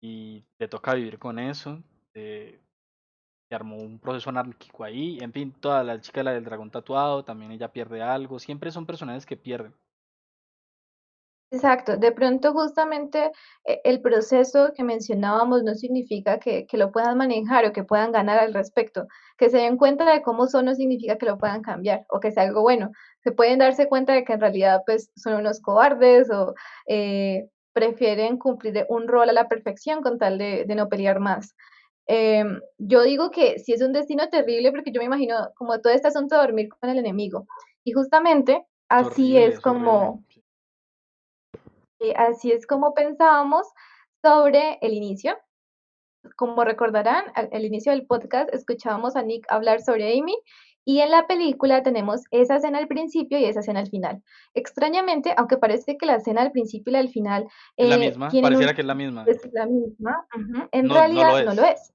y le toca vivir con eso. Se armó un proceso anárquico ahí. En fin, toda la chica la del dragón tatuado, también ella pierde algo. Siempre son personajes que pierden. Exacto, de pronto justamente el proceso que mencionábamos no significa que lo puedan manejar o que puedan ganar al respecto. Que se den cuenta de cómo son no significa que lo puedan cambiar o que sea algo bueno. Se pueden darse cuenta de que en realidad pues son unos cobardes o prefieren cumplir un rol a la perfección con tal de no pelear más. Yo digo que sí es un destino terrible porque yo me imagino como todo este asunto de dormir con el enemigo. Y justamente así es Es horrible. como así es como pensábamos sobre el inicio. Como recordarán, al inicio del podcast escuchábamos a Nick hablar sobre Amy y en la película tenemos esa escena al principio y esa escena al final. Extrañamente, aunque parece que la escena al principio y la al final Es la misma, tienen pareciera que es la misma. es la misma, ujú, en No, no lo realidad no lo es. es.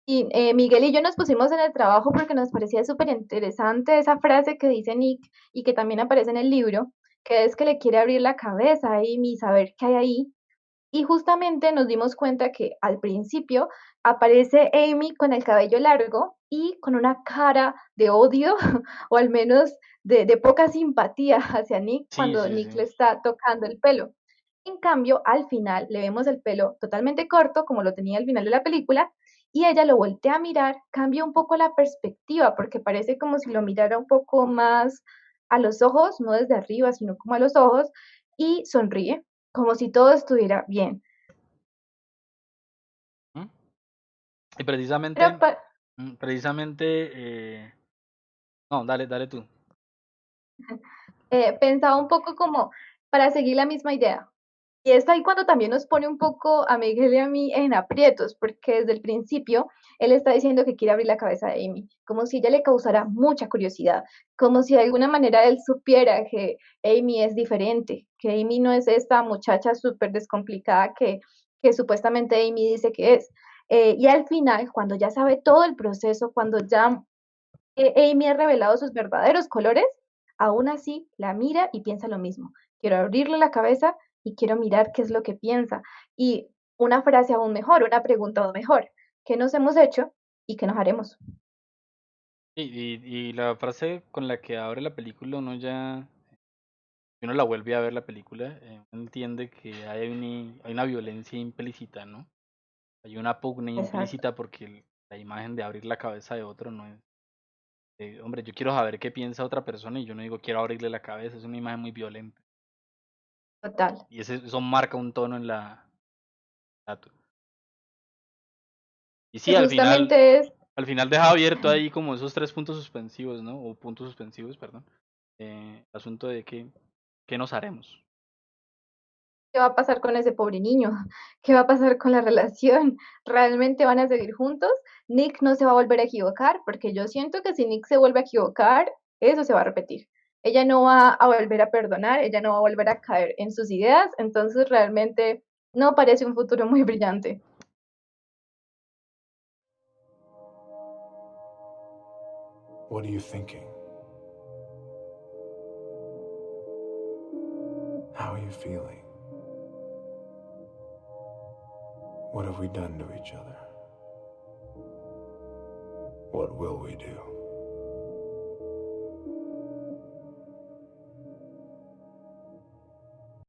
Y Miguel y yo nos pusimos en el trabajo porque nos parecía súper interesante esa frase que dice Nick y que también aparece en el libro, que es que le quiere abrir la cabeza a Amy y saber qué hay ahí. Y justamente nos dimos cuenta que al principio aparece Amy con el cabello largo y con una cara de odio o al menos de poca simpatía hacia Nick Sí, cuando sí, Nick sí. le está tocando el pelo. En cambio, al final le vemos el pelo totalmente corto, como lo tenía al final de la película, y ella lo voltea a mirar, cambia un poco la perspectiva, porque parece como si lo mirara un poco más a los ojos, no desde arriba, sino como a los ojos, y sonríe, como si todo estuviera bien. ¿Mm? Y precisamente, Pero precisamente, no, dale, dale tú. pensaba un poco como para seguir la misma idea. Y es ahí cuando también nos pone un poco a Miguel y a mí en aprietos, porque desde el principio él está diciendo que quiere abrir la cabeza de Amy, como si ella le causara mucha curiosidad, como si de alguna manera él supiera que Amy es diferente, que Amy no es esta muchacha súper descomplicada que supuestamente Amy dice que es. Y al final, cuando ya sabe todo el proceso, cuando ya Amy ha revelado sus verdaderos colores, aún así la mira y piensa lo mismo. Quiero abrirle la cabeza y quiero mirar qué es lo que piensa. Y una frase aún mejor, una pregunta aún mejor. ¿Qué nos hemos hecho y qué nos haremos? Y la frase con la que abre la película, si uno la vuelve a ver la película, uno entiende que hay una violencia implícita, ¿no? Hay una pugna Exacto, implícita porque la imagen de abrir la cabeza de otro no es, hombre, yo quiero saber qué piensa otra persona y yo no digo quiero abrirle la cabeza, es una imagen muy violenta. total. Y eso marca un tono en la- Y sí, Y al final, justamente es, al final deja abierto ahí como esos tres puntos suspensivos, ¿no? O puntos suspensivos, perdón. El asunto de qué nos haremos. ¿Qué va a pasar con ese pobre niño? ¿Qué va a pasar con la relación? ¿Realmente van a seguir juntos? Nick no se va a volver a equivocar, porque yo siento que si Nick se vuelve a equivocar, eso se va a repetir. Ella no va a volver a perdonar, ella no va a volver a caer en sus ideas, entonces realmente no parece un futuro muy brillante. What are you thinking? How are you feeling? What have we done to each other? What will we do?